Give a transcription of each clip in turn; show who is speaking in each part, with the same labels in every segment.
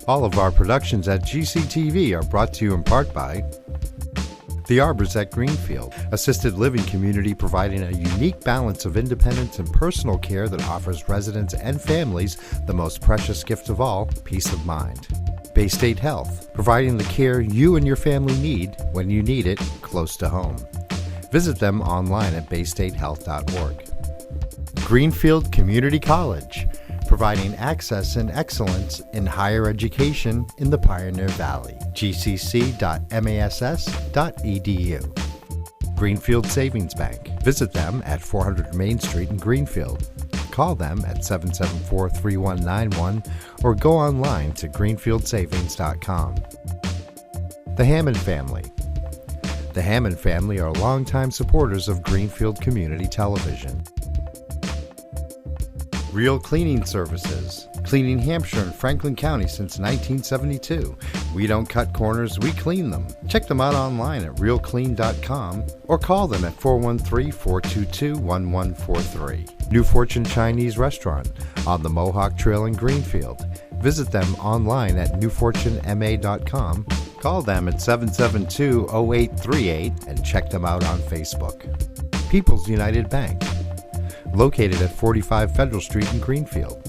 Speaker 1: All of our productions at GCTV are brought to you in part by The Arbors at Greenfield, assisted living community providing a unique balance of independence and personal care that offers residents and families the most precious gift of all, peace of mind. Bay State Health, providing the care you and your family need when you need it close to home. Visit them online at baystatehealth.org. Greenfield Community College, providing access and excellence in higher education in the Pioneer Valley. gcc.mass.edu. Greenfield Savings Bank. Visit them at 400 Main Street in Greenfield. Call them at 774-3191 or go online to greenfieldsavings.com. The Hammond Family. The Hammond family are longtime supporters of Greenfield Community Television. Real Cleaning Services, cleaning Hampshire and Franklin County since 1972. We don't cut corners, we clean them. Check them out online at realclean.com or call them at 413-422-1143. New Fortune Chinese Restaurant on the Mohawk Trail in Greenfield. Visit them online at newfortunema.com. Call them at 772-0838 and check them out on Facebook. People's United Bank, located at 45 Federal Street in Greenfield.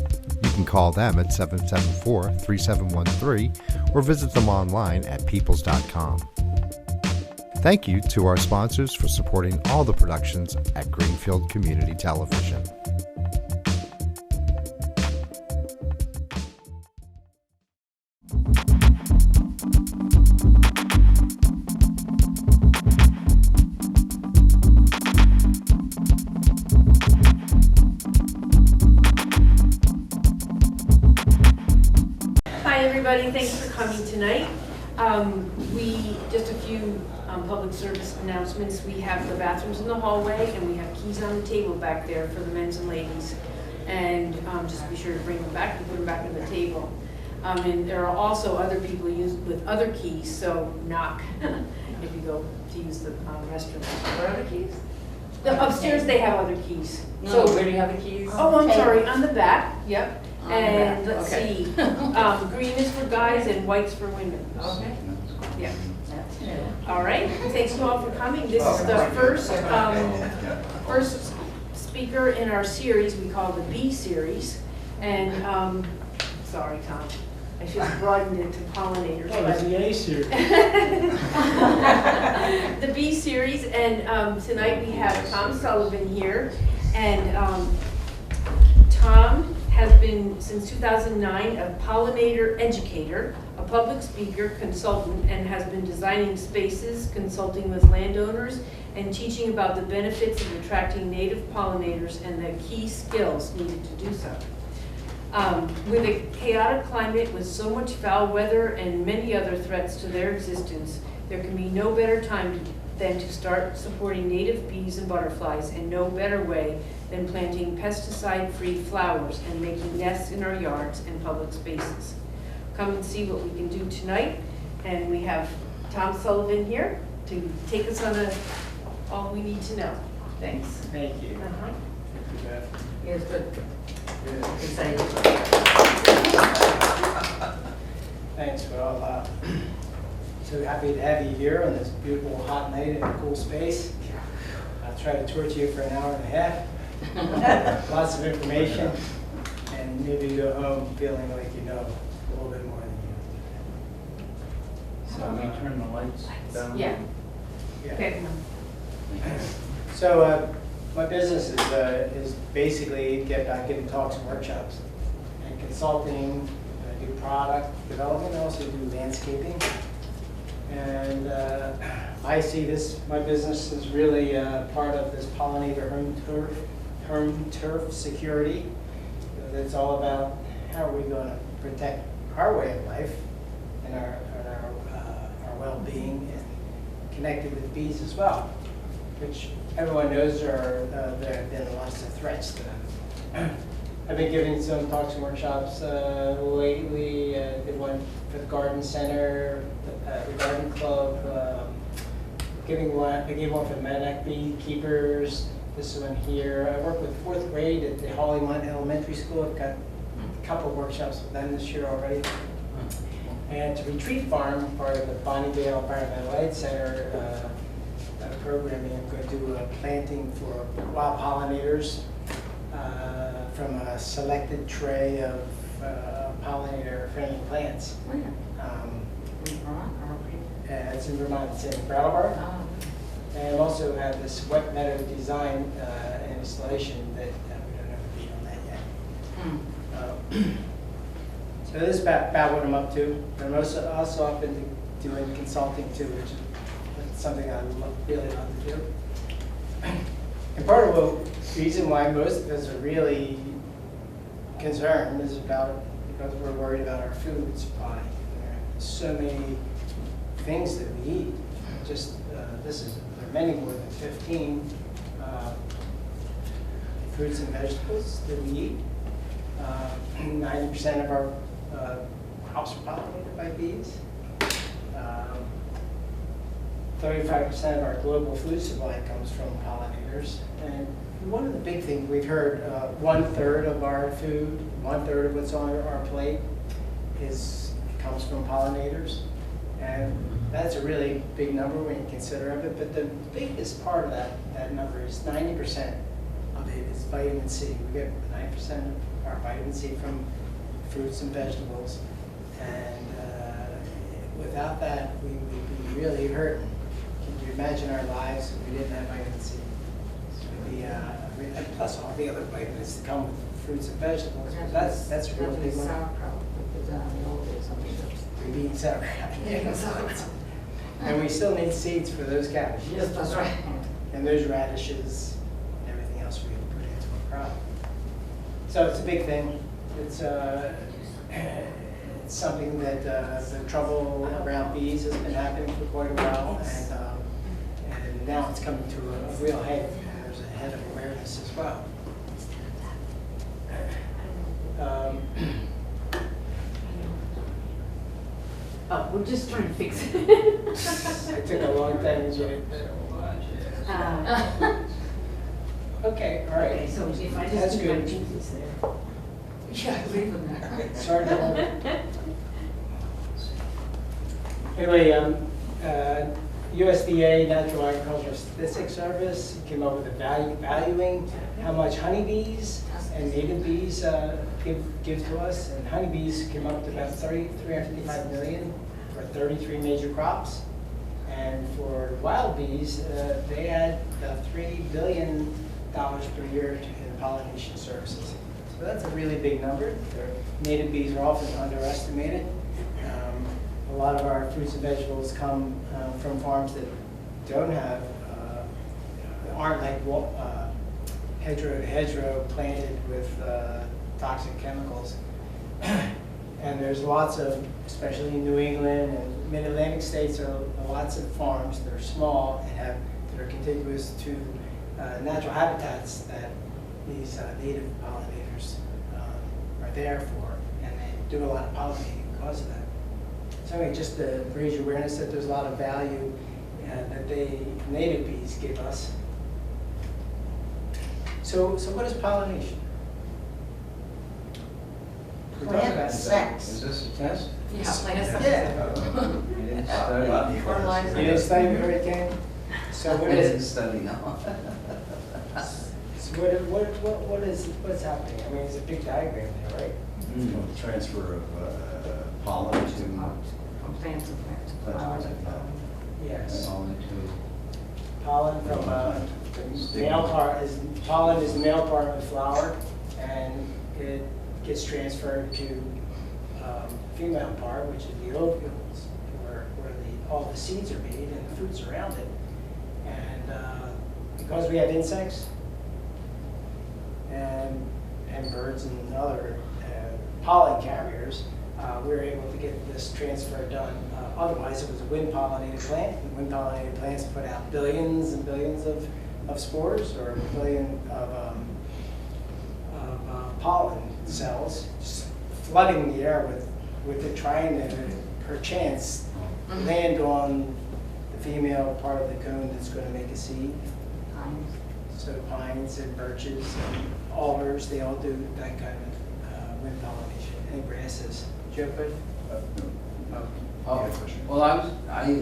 Speaker 1: You can call them at 774-3713 or visit them online at peoples.com. Thank you to our sponsors for supporting all the productions at Greenfield Community Television.
Speaker 2: Thanks for coming tonight. Just a few public service announcements. We have the bathrooms in the hallway and we have keys on the table back there for the men's and ladies. And just be sure to bring them back and put them back on the table. And there are also other people with other keys, so knock if you go to use the restroom.
Speaker 3: Where are the keys?
Speaker 2: Upstairs they have other keys.
Speaker 3: No,
Speaker 2: so
Speaker 3: where do you have the keys?
Speaker 2: Oh, I'm sorry, on the back, yep. And let's
Speaker 3: okay.
Speaker 2: see, green is for guys and white's for women.
Speaker 3: Okay.
Speaker 2: Yeah.
Speaker 3: That's new.
Speaker 2: All right. Thanks you all for coming. This is the first speaker in our series we call the B series. And sorry, Tom, I should have broadened it to pollinators.
Speaker 4: Oh, it's the A series.
Speaker 2: The B series, and tonight we have Tom Sullivan here, and Tom has been, since 2009, a pollinator educator, a public speaker, consultant, and has been designing spaces, consulting with landowners, and teaching about the benefits of attracting native pollinators and the key skills needed to do so. With a chaotic climate with so much foul weather and many other threats to their existence, there can be no better time than to start supporting native bees and butterflies, and no better way than planting pesticide-free flowers and making nests in our yards and public spaces. Come and see what we can do tonight, and we have Tom Sullivan here to take us on all we need to know. Thanks.
Speaker 4: Thank you.
Speaker 3: Yes, good. Excited.
Speaker 4: Thanks, well, so happy to have you here on this beautiful hot night in a cool space. I'll try to torture you for an hour and a half. Lots of information, and maybe go home feeling like you know a little bit more than you know.
Speaker 5: So we turn the lights down?
Speaker 2: Yeah.
Speaker 4: Okay. So my business is basically giving talks and workshops and consulting. I do product development. I also do landscaping. And I see my business is really part of this pollinator home turf security. It's all about how are we going to protect our way of life and our well-being and connected with bees as well, which everyone knows there have been lots of threats to them. I've been giving some talks and workshops lately. Did one for the garden center, the garden club. I gave one for the Madac beekeepers. This one here. I work with 4th grade at the Hollymont Elementary School. I've got a couple of workshops with them this year already. And to Retreat Farm, part of the Bonneville Environmental Aid Center programming, I'm going to do a planting for wild pollinators from a selected tray of pollinator-friendly plants.
Speaker 3: Where? In Vermont or
Speaker 4: It's in Vermont, it's in Brattleboro.
Speaker 3: Oh.
Speaker 4: And also have this wet meadow design and installation that we don't have a beat on that yet. So this is about what I'm up to. I'm also up into doing consulting too, which is something I really love to do. And part of the reason why most of us are really concerned is because we're worried about our food supply. There's so many things that we eat. Just there are many more than 15 fruits and vegetables that we eat. 90% of our crops are pollinated by bees. 35% of our global food supply comes from pollinators. And one of the big things we've heard, 1/3 of our food, 1/3 of what's on our plate comes from pollinators. And that's a really big number when you consider of it. But the biggest part of that number is 90% of it is vitamin C. We get 9% of our vitamin C from fruits and vegetables. And without that, we would be really hurting. Can you imagine our lives if we didn't have vitamin C? Plus all the other vitamins that come with fruits and vegetables. That's a real big one.
Speaker 3: Sauerkraut, because the old days on the ships.
Speaker 4: We eat sauerkraut. And we still need seeds for those cabbages.
Speaker 3: Yes, that's right.
Speaker 4: And those radishes and everything else we put into a crop. So it's a big thing. It's something that the trouble around bees has been happening for quite a while, and now it's coming to a real head. There's a head of awareness as well.
Speaker 6: Oh, we're just trying to fix it.
Speaker 4: It took a long time to get it. Okay, all right.
Speaker 6: Okay, so if I
Speaker 4: That's
Speaker 6: just do my
Speaker 4: good.
Speaker 6: pinkies there.
Speaker 3: Yeah, leave them there.
Speaker 4: Sorry to hold it. Anyway, USDA Natural Agricultural Statistics Service came up with a valuing how much honeybees and native bees give to us. And honeybees came up to about 355 million for 33 major crops. And for wild bees, they add about $3 billion per year in pollination services. So that's a really big number. Native bees are often underestimated. A lot of our fruits and vegetables come from farms that don't have, aren't like hedgerow to hedgerow planted with toxic chemicals. And there's lots of, especially in New England and mid-Atlantic states, there are lots of farms that are small and that are contiguous to natural habitats that these native pollinators are there for, and they do a lot of pollinating because of that. So anyway, just to raise your awareness that there's a lot of value that native bees give us. So what is pollination? We're talking about
Speaker 3: sex.
Speaker 7: Is this a test?
Speaker 3: Yeah, plant sex.
Speaker 4: Yeah.
Speaker 7: You didn't study.
Speaker 3: Fertilizer.
Speaker 4: You didn't study before you came? So what
Speaker 7: I
Speaker 4: is
Speaker 7: didn't study, no.
Speaker 4: So what's happening? I mean, it's a big diagram there, right?
Speaker 8: Transfer of pollen to
Speaker 3: From plants to plants.
Speaker 8: plants.
Speaker 4: Yes.
Speaker 7: Pollen to
Speaker 4: Pollen from the male part is pollen is the male part of the flower, and it gets transferred to female part, which is the ovules, where all the seeds are made and the fruits around it. And because we have insects and birds and other pollen carriers, we were able to get this transfer done. Otherwise, it was a wind-pollinated plant. And wind-pollinated plants put out billions and billions of spores, or a billion of pollen cells, just flooding the air with it, trying to, perchance, land on the female part of the cone that's going to make a seed. So pines and birches and alders, they all do that kind of wind pollination, and grasses. Did you have a question?
Speaker 7: Oh, well,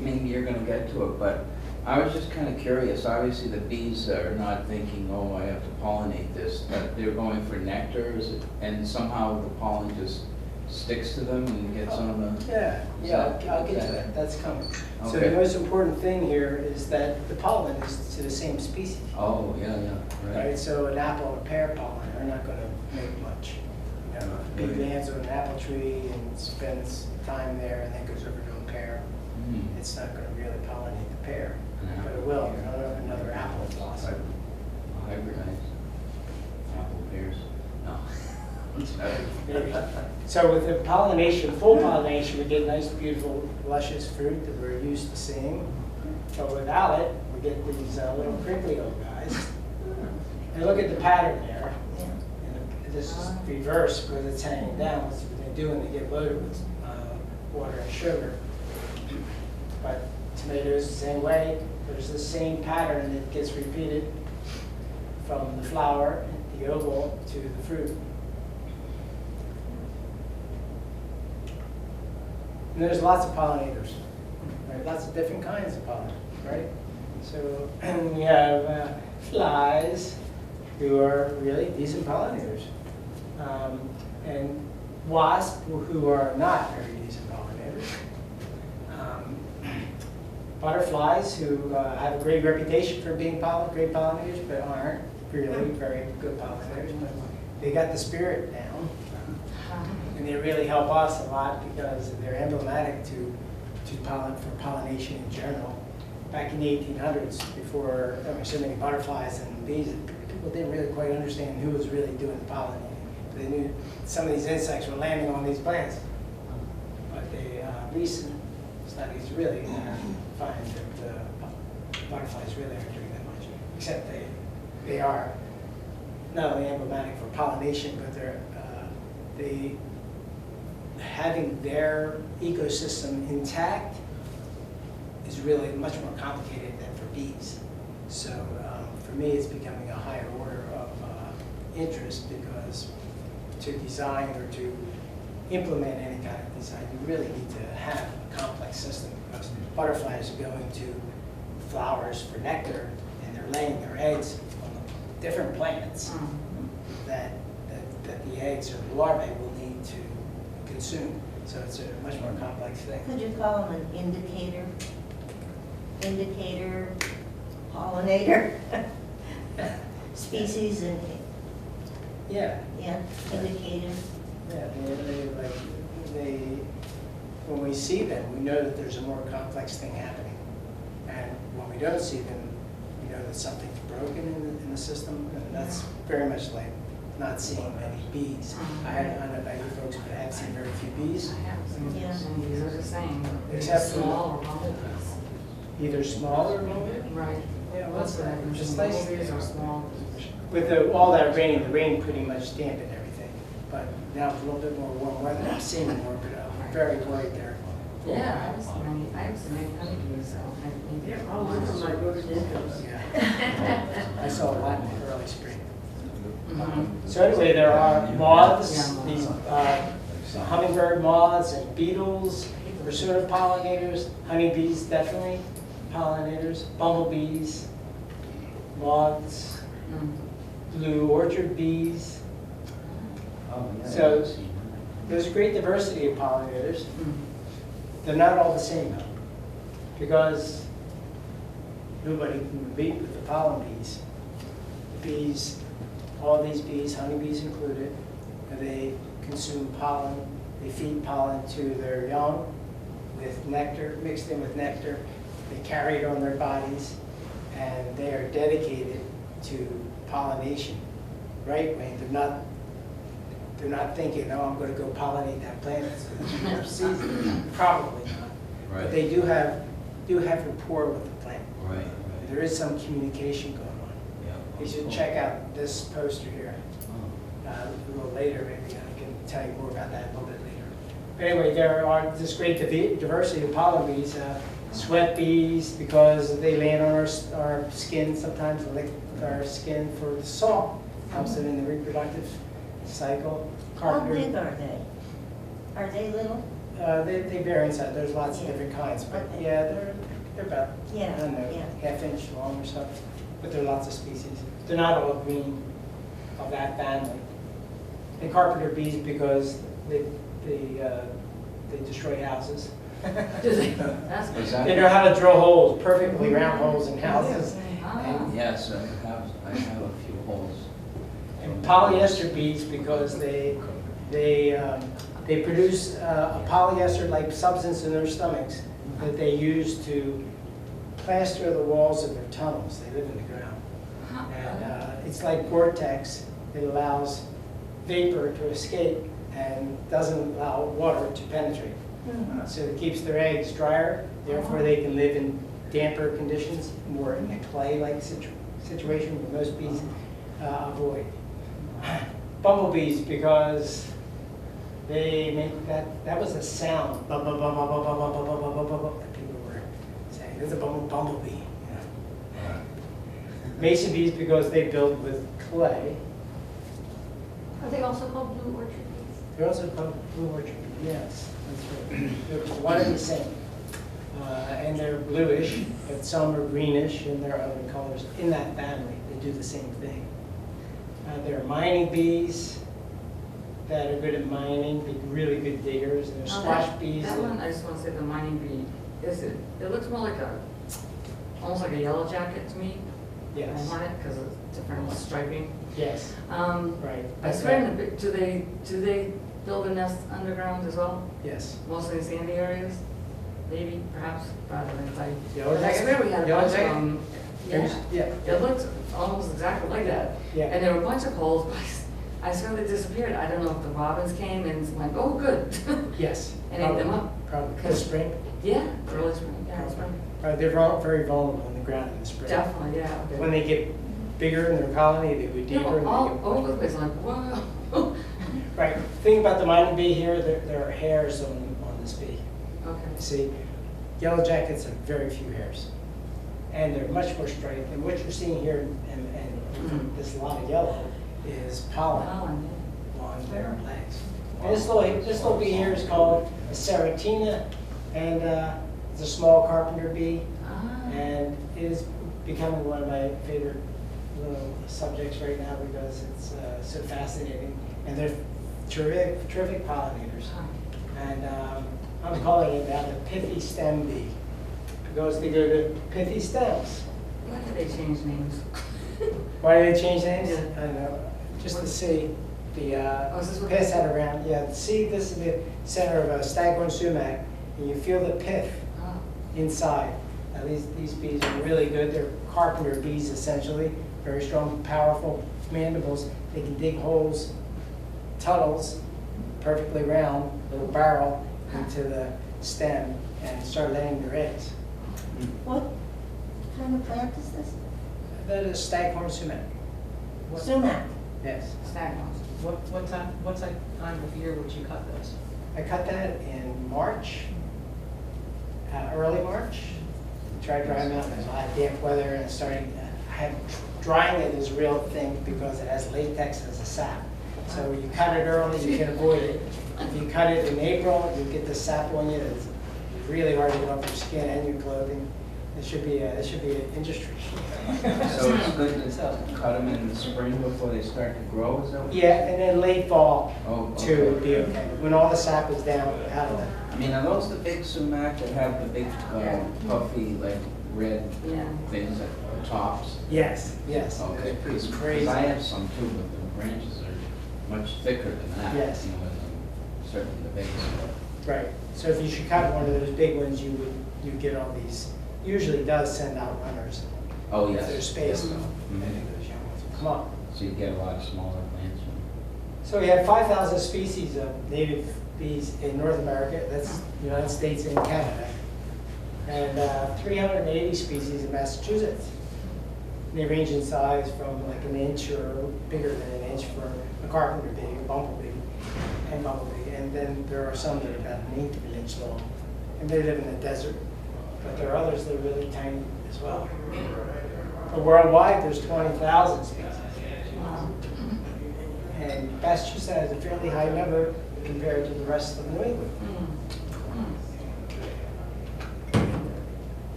Speaker 7: maybe you're gonna get to it, but I was just kind of curious. Obviously, the bees are not thinking, oh, I have to pollinate this, but they're going for nectar, and somehow the pollen just sticks to them and gets on the...
Speaker 4: Yeah, I'll get to that. That's coming. So
Speaker 7: Okay.
Speaker 4: the most important thing here is that the pollen is to the same species.
Speaker 7: Oh, yeah,
Speaker 4: Right,
Speaker 7: right.
Speaker 4: so an apple and a pear pollen are not going to make much. You know, a bee lands on an apple tree and spends time there and then goes over to a pear.
Speaker 7: Mm.
Speaker 4: It's not going to really pollinate the pear,
Speaker 7: An
Speaker 4: but
Speaker 7: apple
Speaker 4: it will,
Speaker 7: pear.
Speaker 4: another apple blossom.
Speaker 7: Hybridized. Apple pears. No.
Speaker 4: Maybe. So with the pollination, full pollination, we get nice, beautiful, luscious fruit that we're used to seeing. But without it, we get these little crinkly old guys. And look at the pattern there. And this is reverse because it's hanging down. What's they do when they get loaded with water and sugar. But tomatoes, the same way. There's the same pattern that gets repeated from the flower, the oval, to the fruit. And there's lots of pollinators, right? Lots of different kinds of pollen, right? So and we have flies, who are really decent pollinators, and wasps, who are not very decent pollinators. Butterflies, who have a great reputation for being great pollinators, but aren't really very good pollinators. But they got the spirit down. And they really help us a lot because they're emblematic to pollination in general. Back in the 1800s, before there were so many butterflies and bees, people didn't really quite understand who was really doing the pollinating. They knew some of these insects were landing on these plants. But the recent studies really find that butterflies really aren't doing that much, except they are not only emblematic for pollination, but they having their ecosystem intact is really much more complicated than for bees. So for me, it's becoming a higher order of interest because to design or to implement any kind of design, you really need to have a complex system because butterflies are going to flowers for nectar and they're laying their eggs on different plants that the eggs or the larvae will need to consume. So it's a much more complex thing.
Speaker 9: Could you call them an indicator, pollinator, species and,
Speaker 4: Yeah.
Speaker 9: indicator?
Speaker 4: Yeah, when we see them, we know that there's a more complex thing happening. And when we don't see them, we know that something's broken in the system, and that's very much like not seeing many bees. I don't know about you folks, but I have seen very few bees.
Speaker 3: I have seen
Speaker 9: Yeah.
Speaker 3: some bees are the same.
Speaker 4: Except for-
Speaker 3: small or bumblebees.
Speaker 4: Either small or big.
Speaker 3: Right.
Speaker 4: Yeah, well, that's just
Speaker 3: Just
Speaker 4: nice.
Speaker 3: bumblebees or small.
Speaker 4: With all that rain, the rain pretty much dampened everything. But now it's a little bit more warm weather. I'm seeing more, but I'm very worried there.
Speaker 3: Yeah, I have seen many honeybees, so maybe.
Speaker 6: They're all over my rhododendrons.
Speaker 4: Yeah. I saw a lot in the early spring.
Speaker 3: Mhm.
Speaker 4: So anyway, there are moths,
Speaker 3: Yeah,
Speaker 4: these hummingbird moths and beetles, are sort of pollinators. Honeybees definitely pollinators. Bumblebees, moths, blue orchard bees.
Speaker 8: Oh, yeah.
Speaker 4: So there's a great diversity of pollinators. They're not all the same though, because nobody can compete with the pollen bees. The bees, all these bees, honeybees included, they consume pollen. They feed pollen to their young with nectar, mixed in with nectar. They carry it on their bodies, and they are dedicated to pollination. Right, Wayne? They're not thinking, oh, I'm going to go pollinate that plant. It's going to be their season. Probably not.
Speaker 7: Right.
Speaker 4: But they do have rapport with the plant.
Speaker 7: Right.
Speaker 4: There is some communication going on.
Speaker 7: Yeah.
Speaker 4: You should check out this poster here.
Speaker 7: Oh.
Speaker 4: A little later, maybe I can tell you more about that a little bit later. But anyway, there are this great diversity of pollen bees. Sweat bees, because they land on our skin sometimes, and lick our skin for the salt. Helps them in the reproductive cycle.
Speaker 9: How
Speaker 4: Carpenter.
Speaker 9: big are they? Are they little?
Speaker 4: They vary in size. There's lots of different kinds, but yeah, they're about, I
Speaker 9: Yeah,
Speaker 4: don't know,
Speaker 9: yeah.
Speaker 4: half-inch long or something. But there are lots of species. They're not all green of that family. And carpenter bees because they destroy houses.
Speaker 6: That's
Speaker 7: Was
Speaker 6: good.
Speaker 4: They
Speaker 7: that?
Speaker 4: know how to drill holes, perfectly round holes in houses.
Speaker 6: Ah.
Speaker 7: Yes, I have a few holes.
Speaker 4: And polyester bees because they produce a polyester-like substance in their stomachs that they use to plaster the walls of their tunnels. They live in the ground. And it's like Gore-Tex. It allows vapor to escape and doesn't allow water to penetrate. So it keeps their eggs drier, therefore they can live in damper conditions, more in a clay-like situation where most bees avoid. Bumblebees, because they make that was a sound, that people were saying, there's a bumblebee. Mason bees, because they build with clay.
Speaker 6: Are they also called blue orchid bees?
Speaker 4: They're also called blue orchid bees, yes, that's right. They're one and the same. And they're bluish, but some are greenish, and there are other colors in that family that do the same thing. There are mining bees that are good at mining, they're really good diggers, and there's squash bees.
Speaker 3: That one, I just want to say the mining bee, it looks more like almost like a yellow jacket to me.
Speaker 4: Yes,
Speaker 3: Hornet, because of different striping.
Speaker 4: yes, right.
Speaker 3: I swear, in the, do they build a nest underground as well?
Speaker 4: Yes.
Speaker 3: Mostly in sandy areas? Maybe, perhaps, rather than clay.
Speaker 4: Yellow
Speaker 3: I swear we had a
Speaker 4: Yellow
Speaker 3: bunch of
Speaker 4: jacket?
Speaker 3: them. Yeah,
Speaker 4: Yeah,
Speaker 3: it looked almost exactly like that.
Speaker 4: yeah.
Speaker 3: And there were a bunch of holes, but I swear they disappeared. I don't know if the robins came and went, oh, good.
Speaker 4: Yes.
Speaker 3: And ate them up.
Speaker 4: Probably, this spring.
Speaker 3: Yeah, early spring, yeah, spring.
Speaker 4: They're very vulnerable in the ground in the spring.
Speaker 3: Definitely, yeah.
Speaker 4: When they get bigger in their colony, they go
Speaker 3: They
Speaker 4: deeper.
Speaker 3: were
Speaker 4: and they
Speaker 3: all
Speaker 4: get much
Speaker 3: over the
Speaker 4: bigger.
Speaker 3: place, like, whoa.
Speaker 4: Right. Thing about the mining bee here, there are hairs on this bee.
Speaker 3: Okay.
Speaker 4: See, yellow jackets have very few hairs, and they're much more striped. And what you're seeing here, and this lot of yellow, is pollen
Speaker 3: Pollen,
Speaker 4: on their legs. And this little bee here is called a Seratina, and it's a small carpenter bee,
Speaker 3: Ah.
Speaker 4: and it is becoming one of my favorite little subjects right now because it's so fascinating, and they're terrific pollinators. And I'm calling it now the pithy stem bee because they go to pithy stems.
Speaker 3: Why did they change names?
Speaker 4: Why did they change names?
Speaker 3: Yeah.
Speaker 4: I don't know. Just to see the
Speaker 3: is this what
Speaker 4: pass
Speaker 3: they-
Speaker 4: that around. Yeah, see, this is the center of a staghorn sumac, and you feel the pith
Speaker 3: Oh.
Speaker 4: inside. Now these bees are really good. They're carpenter bees essentially, very strong, powerful mandibles. They can dig holes, tunnels, perfectly round, little barrel into the stem and start laying their eggs.
Speaker 9: What kind of plant is this?
Speaker 4: That is staghorn sumac.
Speaker 9: Sumac.
Speaker 4: Yes.
Speaker 3: Stagnons.
Speaker 10: What time of year would you cut those?
Speaker 4: I cut that in March, early March. Tried drying them out, there's a lot of damp weather and drying it is a real thing because it has latex as a sap. So when you cut it early, you can avoid it. If you cut it in April, you get the sap on you. It's really hard to get off your skin and your clothing. It should be an industry.
Speaker 7: So it's good to cut them in the spring before they start to grow, is that what?
Speaker 4: Yeah, and then late fall
Speaker 7: Oh,
Speaker 4: too would be okay. When all the sap is down out of it.
Speaker 7: I mean, are those the big sumac that have the big puffy, like, red
Speaker 3: Yeah.
Speaker 7: things at the tops?
Speaker 4: Yes, yes.
Speaker 7: Okay,
Speaker 4: It's
Speaker 7: because
Speaker 4: crazy.
Speaker 7: I have some too, but the branches are much thicker than that.
Speaker 4: Yes.
Speaker 7: You know, certainly the biggest one.
Speaker 4: Right, so if you should cut one of those big ones, you'd get all these, usually does send out runners.
Speaker 7: Oh,
Speaker 4: If
Speaker 7: yes.
Speaker 4: there's space,
Speaker 7: Yes.
Speaker 4: though,
Speaker 7: Mhm.
Speaker 4: many of those young ones will come up.
Speaker 7: So you get a lot of smaller plants.
Speaker 4: So we have 5,000 species of native bees in North America, that's United States and Canada, and 380 species in Massachusetts. And they range in size from like an inch or bigger than an inch for a carpenter bee, a bumblebee. And then there are some that are about an eighth of an inch long, and they live in the desert. But there are others that are really tiny as well. But worldwide, there's 20,000 species. And Massachusetts has a fairly high number compared to the rest of New England.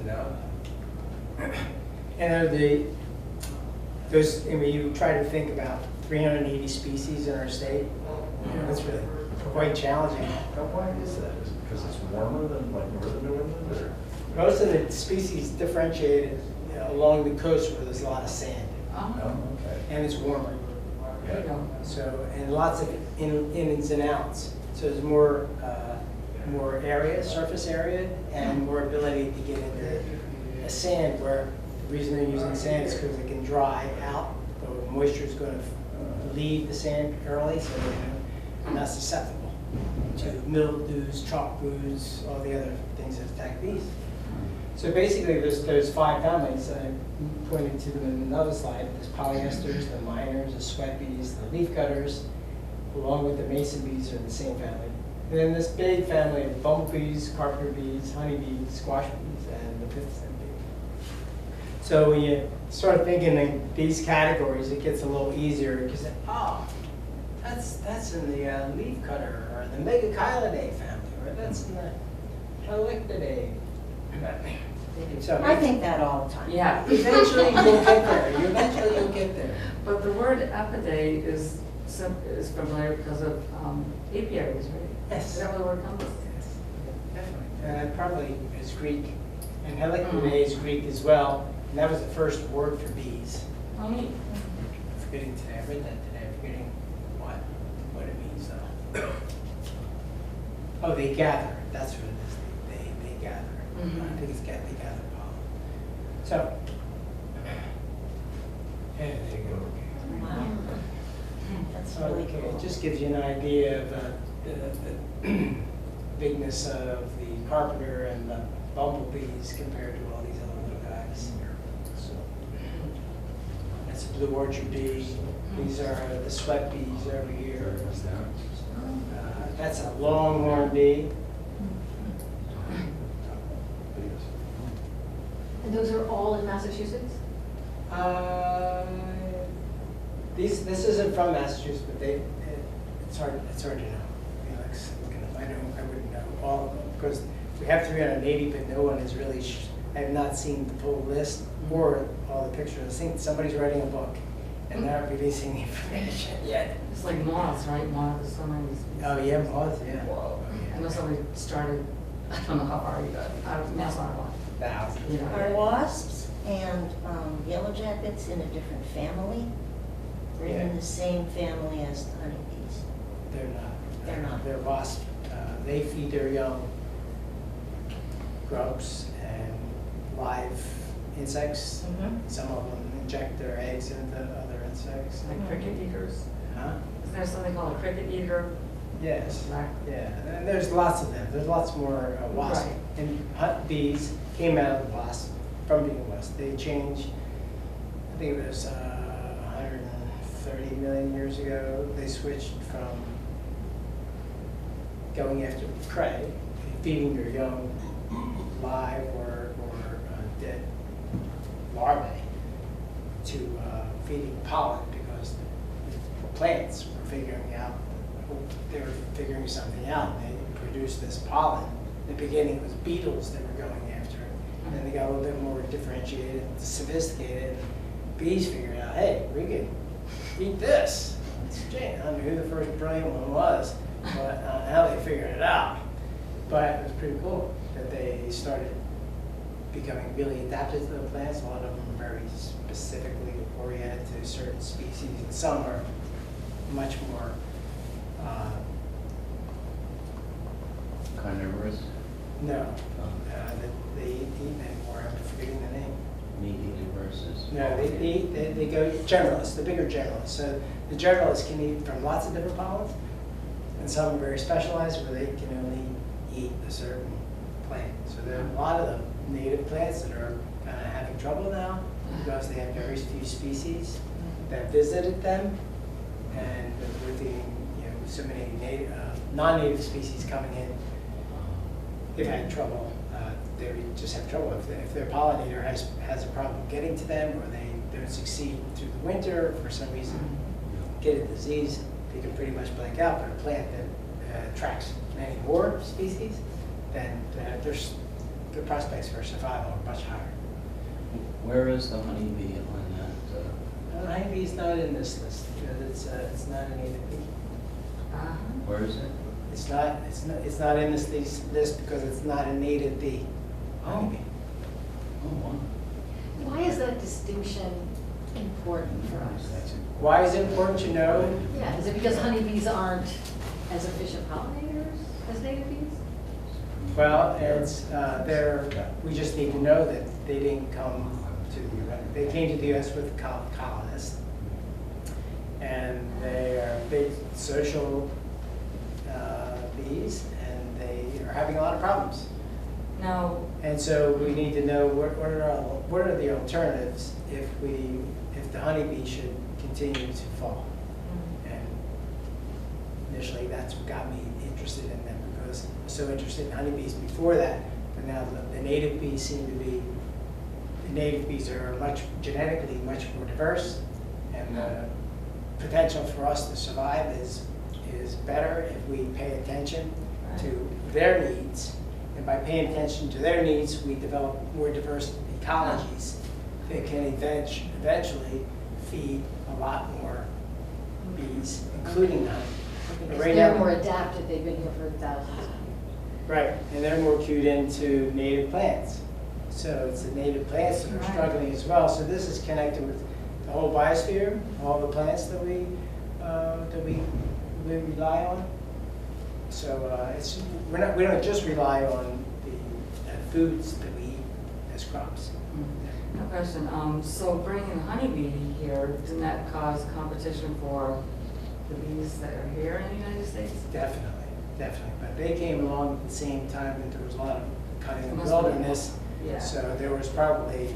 Speaker 4: know. And when you try to think about 380 species in our state, that's really quite challenging.
Speaker 8: Why is that? Is it because it's warmer than like northern New England, or?
Speaker 4: Most of the species differentiated along the coast where there's a lot of sand,
Speaker 8: Oh, okay.
Speaker 4: and it's warmer.
Speaker 3: There you go.
Speaker 4: So, and lots of ins and outs. So there's more area, surface area, and more ability to get into the sand, where the reason they're using sand is because it can dry out. The moisture is going to leave the sand early, so they're not susceptible to mildews, chalk booths, all the other things that attack bees. So basically, there's 5 families. I pointed to them in another slide. There's polyesters, the miners, the sweat bees, the leaf cutters, along with the mason bees are in the same family. And then this big family of bumblebees, carpenter bees, honeybees, squash bees, and the 5th cent bee. So when you start thinking in these categories, it gets a little easier because, that's in the leaf cutter, or the Megachilidae family, or that's in the Halictidae. So
Speaker 9: I think that all the time.
Speaker 3: Yeah.
Speaker 4: eventually you'll get there. Eventually you'll get there.
Speaker 3: But the word epidae is familiar because of apiaries, right?
Speaker 4: Yes.
Speaker 3: Is that where the word comes from?
Speaker 4: Yes, definitely. And probably is Greek. And Halictidae is Greek as well. And that was the first word for bees.
Speaker 3: Oh, neat.
Speaker 4: I'm forgetting today. I read that today. I'm forgetting what it means though. Oh, they gather. That's what it is. They gather. I think it's they gather pollen. So, yeah, there you go.
Speaker 9: Wow. That's really
Speaker 4: Okay,
Speaker 9: cool.
Speaker 4: it just gives you an idea of the bigness of the carpenter and the bumblebees compared to all these other little guys. So, that's a blue orchard bee. These are the sweat bees over here. That's a longhorn bee.
Speaker 6: And those are all in Massachusetts?
Speaker 4: This isn't from Massachusetts, but it's hard to know. Felix, I wouldn't know all of them because we have 380, but no one has really. I have not seen the full list or all the pictures. I think somebody's writing a book and not releasing the information yet.
Speaker 3: It's like moths, right? Moths, so many species.
Speaker 4: Oh yeah, moths, yeah.
Speaker 3: Whoa. I know somebody started, I don't know how far you got. That's not a lot.
Speaker 4: Thousands.
Speaker 3: You know,
Speaker 9: Are wasps and yellow jackets in a different family? Or
Speaker 4: Yeah.
Speaker 9: in the same family as the honeybees?
Speaker 4: They're not.
Speaker 9: They're not.
Speaker 4: They're wasps. They feed their young grubs and live insects. Some of them inject their eggs into other insects.
Speaker 3: like cricket eaters.
Speaker 4: Huh?
Speaker 3: Is there something called a cricket eater?
Speaker 4: Yes.
Speaker 3: Right.
Speaker 4: Yeah, and there's lots of them. There's lots more wasps.
Speaker 3: Right.
Speaker 4: And bees came out of the wasp from being wasps. They changed, I think it was 130 million years ago. They switched from going after prey, feeding their young live or dead larvae, to feeding pollen, because the plants were figuring out, they were figuring something out. They produced this pollen. In the beginning, it was beetles that were going after it. And then they got a little bit more differentiated, sophisticated, and bees figured out, hey, we can eat this. I don't know who the first brilliant one was, but how they figured it out. But it was pretty cool that they started becoming really adapted to the plants. A lot of them are very specifically oriented to certain species, and some are much more
Speaker 7: Carnivorous,
Speaker 4: no. They eat anymore. I'm forgetting the name.
Speaker 7: meat-eating versus.
Speaker 4: No, they go generalists, the bigger generalists. So the generalists can eat from lots of different pollens, and some are very specialized where they can only eat a certain plant. So there are a lot of the native plants that are kind of having trouble now because they have very few species that visited them, and with the so many native, non-native species coming in, they've had trouble. They just have trouble if their pollinator has a problem getting to them, or they don't succeed through the winter, or for some reason get a disease, they can pretty much blank out. But a plant that attracts many more species, then they're the prospects for survival are much higher.
Speaker 7: Where is the honeybee on that?
Speaker 4: Honeybee's not in this list because it's not a native bee.
Speaker 7: Where is it?
Speaker 4: It's not in this list because it's not a native bee. Honeybee.
Speaker 7: Oh, wow.
Speaker 6: Why is that distinction important for us?
Speaker 4: Why is it important to know?
Speaker 6: Yeah, is it because honeybees aren't as efficient pollinators as native bees?
Speaker 4: Well, it's we just need to know that they didn't come to the U.S. They came to the U.S. with colonists, and they are big social bees, and they are having a lot of problems.
Speaker 3: Now,
Speaker 4: And so we need to know what are the alternatives if the honeybee should continue to fall. And initially, that's what got me interested in them because I was so interested in honeybees before that. But now the native bees seem to be, the native bees are genetically much more diverse, and the potential for us to survive is better if we pay attention to their needs. And by paying attention to their needs, we develop more diverse ecologies that can eventually feed a lot more bees, including honey.
Speaker 6: Because
Speaker 4: Right
Speaker 6: they're
Speaker 4: now-
Speaker 6: more adapted, they've been here for thousands of years.
Speaker 4: Right, and they're more cued into native plants. So it's the native plants that are
Speaker 3: Right.
Speaker 4: struggling as well. So this is connected with the whole biosphere, all the plants that we rely on. So we don't just rely on the foods that we eat as crops.
Speaker 3: no question, so bringing honeybee here, didn't that cause competition for the bees that are here in the United States?
Speaker 4: Definitely. But they came along at the same time that there was a lot of cutting in the
Speaker 3: Must be.
Speaker 4: wilderness.
Speaker 3: Yeah.
Speaker 4: So there was probably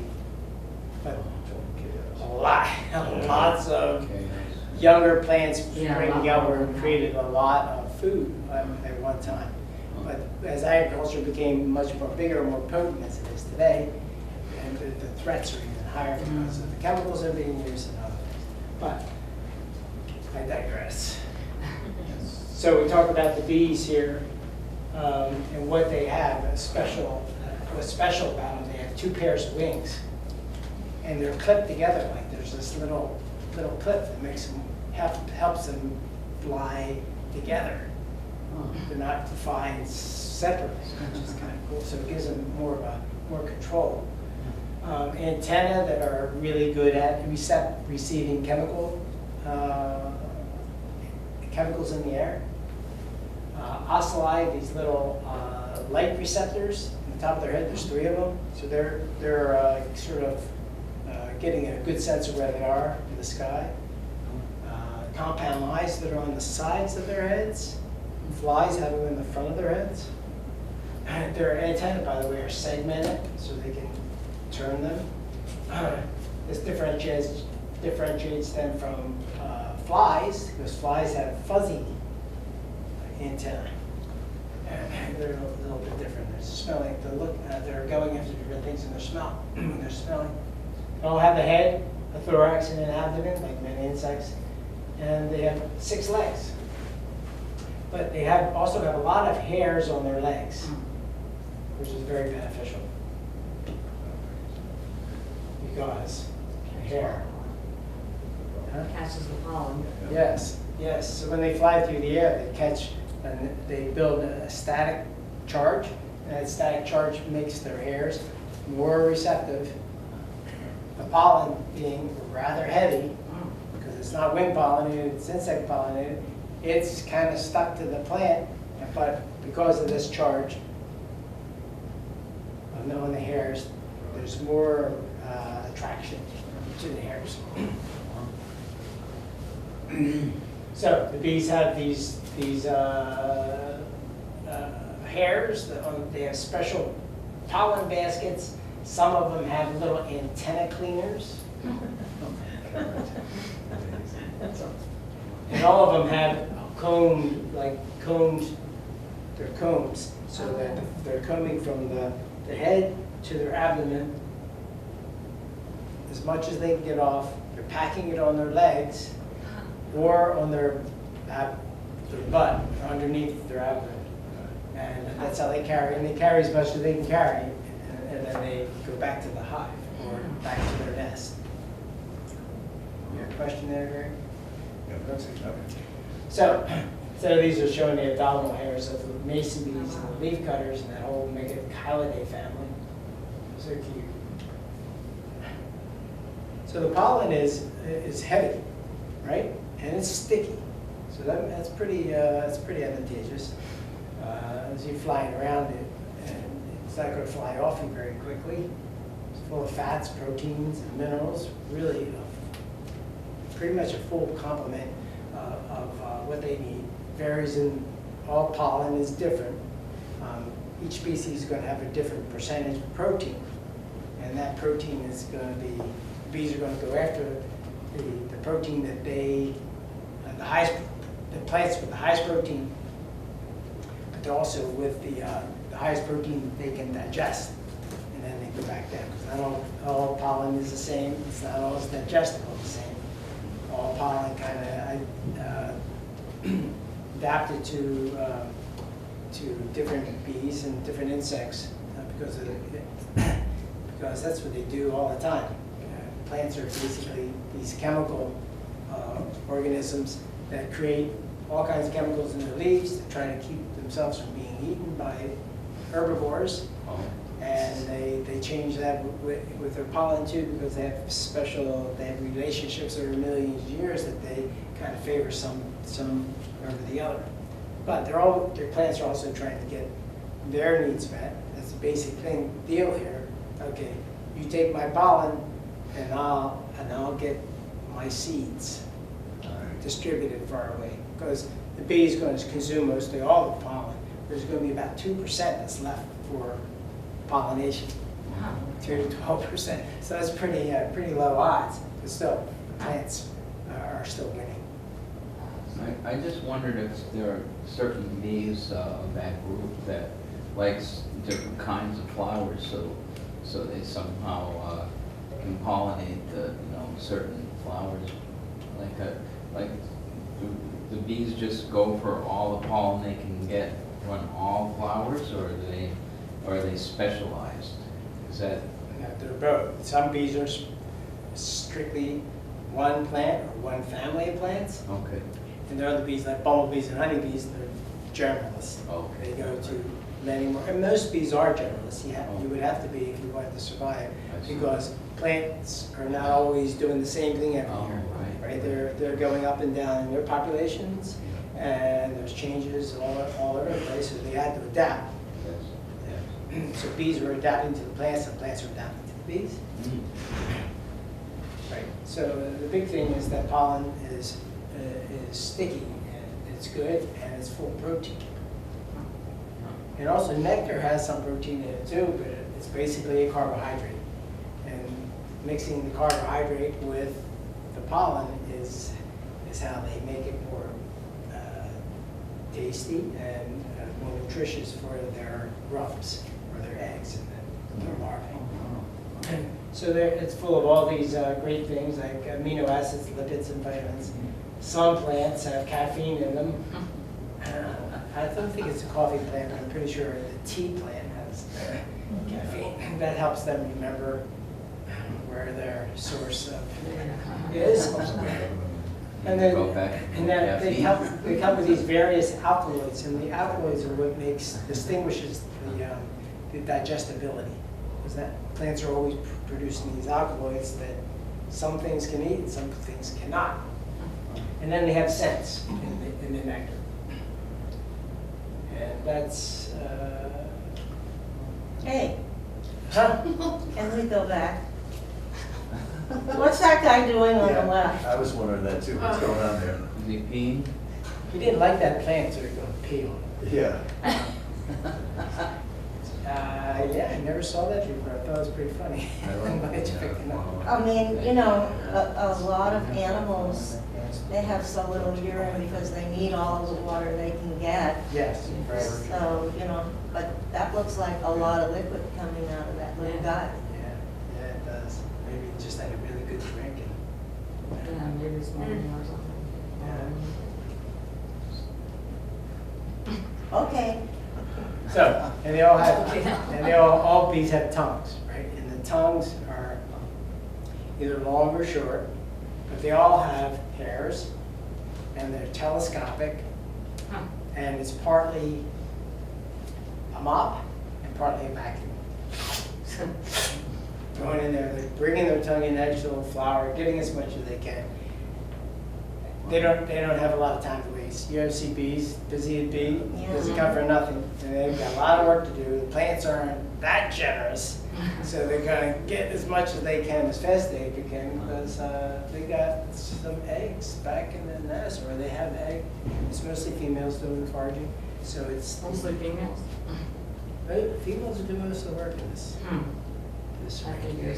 Speaker 4: lots of
Speaker 7: Okay, nice.
Speaker 4: younger plants
Speaker 3: Yeah,
Speaker 4: springing
Speaker 3: a lot
Speaker 4: up
Speaker 3: more.
Speaker 4: and created a lot of food at one time. But as agriculture became much more bigger and more potent as it is today, and the threats are even higher because of the chemicals that are being used and other things. But I digress. So we talked about the bees here and what they have. What's special about them? They have two pairs of wings, and they're clipped together. Like there's this little clip that makes them helps them fly together. They're not defined separately, which is kind of cool. So it gives them more control. Antennae that are really good at receiving chemicals in the air. Ocelli, these little light receptors on the top of their head. There's 3 of them, so they're sort of getting a good sense of where they are in the sky. Compound eyes that are on the sides of their heads. Flies have them in the front of their heads. Their antennae, by the way, are segmented, so they can turn them. This differentiates them from flies, because flies have fuzzy antennae. And they're a little bit different. They're smelling, they're going after different things in their smell. When they're smelling. They all have a head, a thorax, and an abdomen, like many insects. And they have 6 legs. But they also have a lot of hairs on their legs, which is very beneficial. Because hair. Huh?
Speaker 3: Catches the pollen.
Speaker 4: Yes. So when they fly through the air, they catch and they build a static charge. And that static charge makes their hairs more receptive. The pollen being rather heavy, because it's not wind pollinated, it's insect pollinated, it's kind of stuck to the plant, but because of this charge on the hairs, there's more attraction to the hairs. So the bees have these hairs. They have special pollen baskets. Some of them have little antenna cleaners. And all of them have they're combs, so that they're combing from the head to their abdomen as much as they can get off. They're packing it on their legs or on their butt, or underneath their abdomen. And that's how they carry. And they carry as much as they can carry. then they go back to the hive or back to their nest. You have a question there, Greg?
Speaker 8: Yeah, that's it, okay.
Speaker 4: So these are showing the abdominal hairs of the mason bees and the leaf cutters and that whole Megachilidae family. So cute. So the pollen is heavy, right? And it's sticky. So that's pretty advantageous. As you're flying around it, and it's not going to fly off you very quickly. It's full of fats, proteins, and minerals. Really, pretty much a full complement of what they need. Varies in all pollen is different. Each species is going to have a different percentage of protein, and that protein is going to be. Bees are going to go after the protein that they the plants with the highest protein, but also with the highest protein that they can digest, and then they go back down. Because not all pollen is the same. It's not always digestible the same. All pollen kind of adapted to different bees and different insects because that's what they do all the time. Plants are basically these chemical organisms that create all kinds of chemicals in their leaves to try to keep themselves from being eaten by herbivores. And they change that with their pollen too, because they have relationships over millions of years that they kind of favor some over the other. But their plants are also trying to get their needs met. That's the basic deal here. Okay, you take my pollen, and I'll get my seeds distributed far away. Because the bee is going to consume mostly all the pollen. There's going to be about 2% that's left for pollination. 2 to 12%. So that's pretty low odds. But still, the plants are still winning.
Speaker 7: I just wondered if there are certain bees of that group that likes different kinds of flowers, so they somehow can pollinate certain flowers. Like do the bees just go for all the pollen they can get on all flowers, or are they specialized? Is that?
Speaker 4: They're both. Some bees are strictly one plant or one family of plants.
Speaker 7: Okay.
Speaker 4: And there are other bees like bumblebees and honeybees. They're generalists.
Speaker 7: Okay.
Speaker 4: They go to many more. And most bees are generalists. You would have to be if you wanted to survive, because plants are not always doing the same thing every year. Right? They're going up and down in their populations, and there's changes all over the place, so they had to adapt. So bees were adapting to the plants, and plants were adapting to the bees. Right. So the big thing is that pollen is sticky, and it's good, and it's full of protein. And also nectar has some protein in it too, but it's basically a carbohydrate. And mixing the carbohydrate with the pollen is how they make it more tasty and more nutritious for their grubs or their eggs and their larvae. So it's full of all these great things like amino acids, lipids, and vitamins. Some plants have caffeine in them. I don't think it's a coffee plant, but I'm pretty sure the tea plant has caffeine. That helps them remember where their source of is. And then they come with these various alkaloids, and the alkaloids are what distinguishes the digestibility. Because that plants are always producing these alkaloids that some things can eat and some things cannot. And then they have scents in the nectar. And that's...
Speaker 9: Hey,
Speaker 4: Huh?
Speaker 9: can we go back? What's that guy doing on the
Speaker 8: Yeah,
Speaker 9: left?
Speaker 8: I was wondering that too, what's going on there?
Speaker 7: Is he peeing?
Speaker 4: He didn't like that plant, so he's going to pee on it.
Speaker 8: Yeah.
Speaker 4: Yeah, I never saw that before. I thought it was pretty funny.
Speaker 8: I like
Speaker 4: Glad you
Speaker 8: that,
Speaker 4: picked it up.
Speaker 9: I mean, a lot of animals, they have so little urine because they need all of the water they can get.
Speaker 4: Yes, right.
Speaker 9: So, but that looks like a lot of liquid coming out of that little guy.
Speaker 4: Yeah, it does. Maybe it just had a really good drink.
Speaker 3: Yeah, maybe it's morning or something.
Speaker 4: Yeah.
Speaker 9: Okay.
Speaker 4: So, and they all bees have tongues, the tongues are either long or short, but they all have hairs, and they're telescopic, and it's partly a mop and partly a vacuum. Going in there, they're bringing their tongue in edge to the flower, getting as much as they can. They don't have a lot of time to waste. You ever see bees, busy at bee, doesn't come for nothing. And they've got a lot of work to do. The plants aren't that generous, so they're gonna get as much as they can, as fast as they can, because they got some eggs back in the nest, or they have egg. It's mostly females doing the foraging, so it's
Speaker 3: Mostly females?
Speaker 4: females are doing most of the work in this. This
Speaker 3: I figured.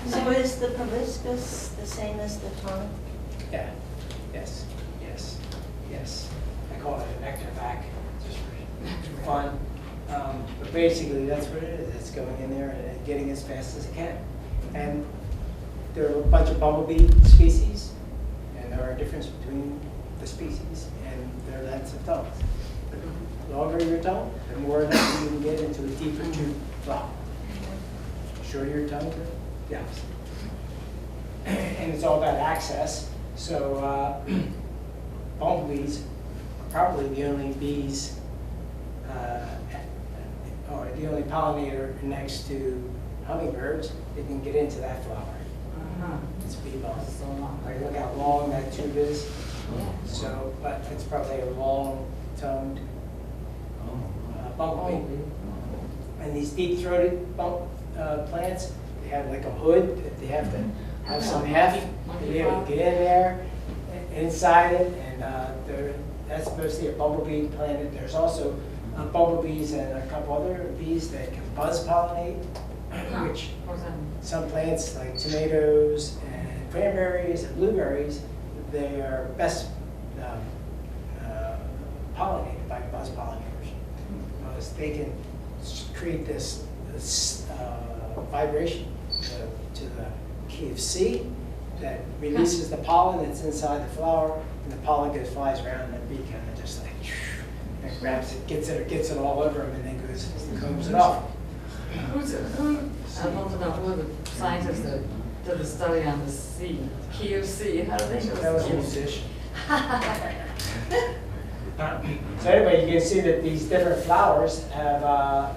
Speaker 9: So is the proboscis the same as the tongue?
Speaker 4: Yeah. Yes. Yes. Yes. I call it a nectar vac, just for fun. But basically, that's what it is. It's going in there and getting as fast as it can. And there are a bunch of bumblebee species, and there are a difference between the species and their lengths of tongues. The longer your tongue, the more that you can get into a deeper tube flower. Shorter your tongue, the opposite. And it's all about access. So bumblebees are probably the only bees, or the only pollinator next to hummingbirds that can get into that flower. It's bee balm.
Speaker 3: So long.
Speaker 4: Like, look how long that tube is. So, but it's probably a long-tongued bumblebee. And these deep-throated plants, they have like a hood that they have to have some heft to be able to get in there, inside it, and that's mostly a bumblebee planet. There's also bumblebees and a couple other bees that can buzz pollinate, which some plants like tomatoes and cranberries and blueberries, they are best pollinated by buzz pollinators, because they can create this vibration to the key of C that releases the pollen that's inside the flower, and the pollen flies around, and the bee kind of just like and grabs it, gets it all over him, and then goes and combs it off.
Speaker 3: I'd love to know who are the scientists that did the study on the C, key of C. How do they know?
Speaker 4: That was a musician. So anyway, you can see that these different flowers have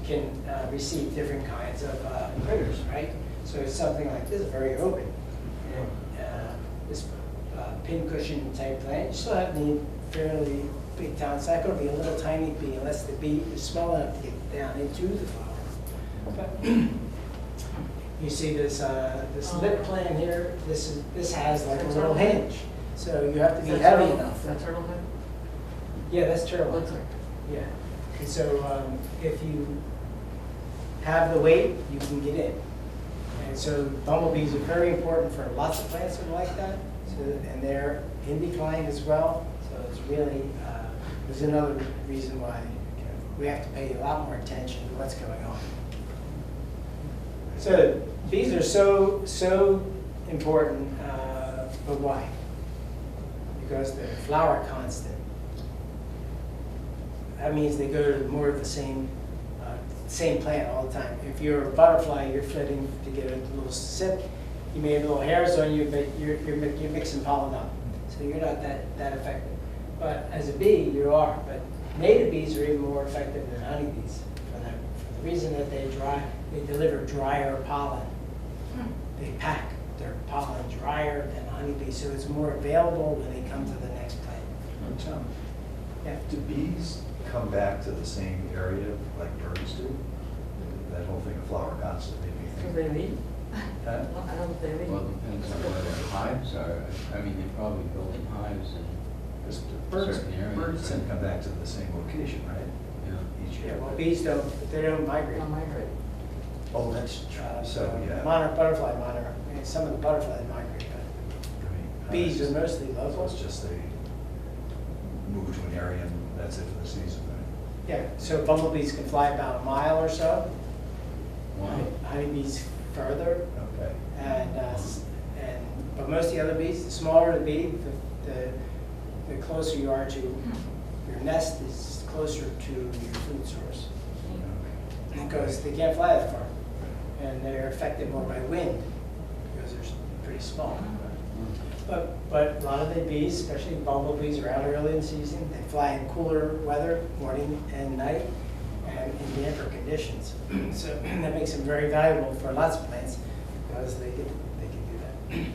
Speaker 4: can receive different kinds of critters, right? So it's something like this, very open. And, this pincushion type plant, you still have to need fairly big town. It's not going to be a little tiny bee unless the bee is small enough to get down into the flower. But you see this lip plant here. This has like a little hinge, so you have to be heavy enough.
Speaker 3: Is that turtle head?
Speaker 4: Yeah, that's turtle.
Speaker 3: Looks like.
Speaker 4: Yeah. And so if you have the weight, you can get in. And so bumblebees are very important for lots of plants that are like that. So, and they're in decline as well. So it's really, there's another reason why we have to pay a lot more attention to what's going on. So bees are so important, but why? Because they're flower constant. That means they go to more of the same plant all the time. If you're a butterfly, you're flitting to get a little sip. You may have little hairs on you, but you're mixing pollen up, so you're not that effective. But as a bee, you are. But native bees are even more effective than honeybees for the reason that they deliver drier pollen. They pack their pollen drier than honeybees, so it's more available when they come to the next plant.
Speaker 8: Tom,
Speaker 4: Yeah.
Speaker 8: do bees come back to the same area like birds do? That whole thing of flower constant made me
Speaker 3: Do
Speaker 8: think.
Speaker 3: they leave?
Speaker 8: Huh?
Speaker 3: I don't know if they leave.
Speaker 7: Well, it depends on where their hives are. I mean, they're probably building hives in
Speaker 8: Because birds,
Speaker 7: certain areas.
Speaker 8: birds tend to come back to the same location, right?
Speaker 7: Yeah.
Speaker 8: Each
Speaker 4: Yeah,
Speaker 8: year.
Speaker 4: well, bees don't migrate.
Speaker 3: They'll migrate.
Speaker 8: Oh, that's true. So, yeah.
Speaker 4: Monarch, butterfly monitor. I mean, some of the butterflies migrate, but
Speaker 8: I mean,
Speaker 4: bees are
Speaker 8: hives,
Speaker 4: mostly
Speaker 8: so
Speaker 4: local.
Speaker 8: it's just they move to an area and that's it for the season, right?
Speaker 4: Yeah, so bumblebees can fly about a mile or so.
Speaker 7: Why?
Speaker 4: Honeybees further,
Speaker 8: Okay.
Speaker 4: but most of the other bees, the smaller the bee, the closer you are to your nest is closer to your food source. because they can't fly that far. And they're affected more by wind because they're pretty small. But a lot of the bees, especially bumblebees, are out early in the season. They fly in cooler weather, morning and night, and in damper conditions. So that makes them very valuable for lots of plants because they can do that.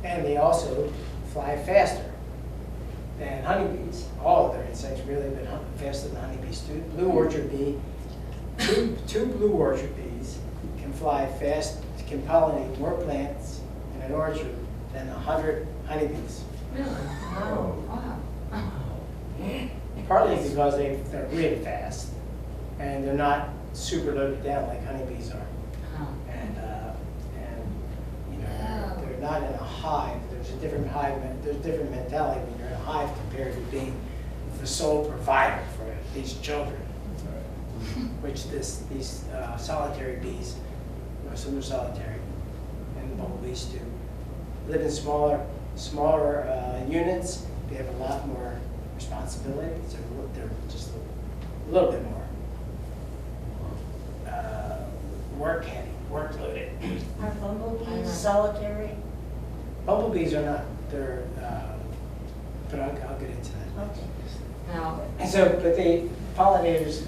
Speaker 4: And they also fly faster than honeybees. All of their insects really have been faster than honeybees do. Blue orchard bee, two blue orchard bees can fly fast, can pollinate more plants in an orchard than 100 honeybees.
Speaker 3: Really? Wow.
Speaker 4: Partly because they're really fast, and they're not super loaded down like honeybees are. And you know, they're not in a hive. There's a different hive. There's a different mentality when you're in a hive compared to being the sole provider for these children. Which these solitary bees, most of them are solitary, and the bumblebees do, live in smaller units. They have a lot more responsibility, so they're just a little bit more workloaded.
Speaker 9: Are bumblebees solitary?
Speaker 4: Bumblebees are not. They're, but I'll get into that.
Speaker 9: Okay.
Speaker 3: Now,
Speaker 4: And so, but the pollinators,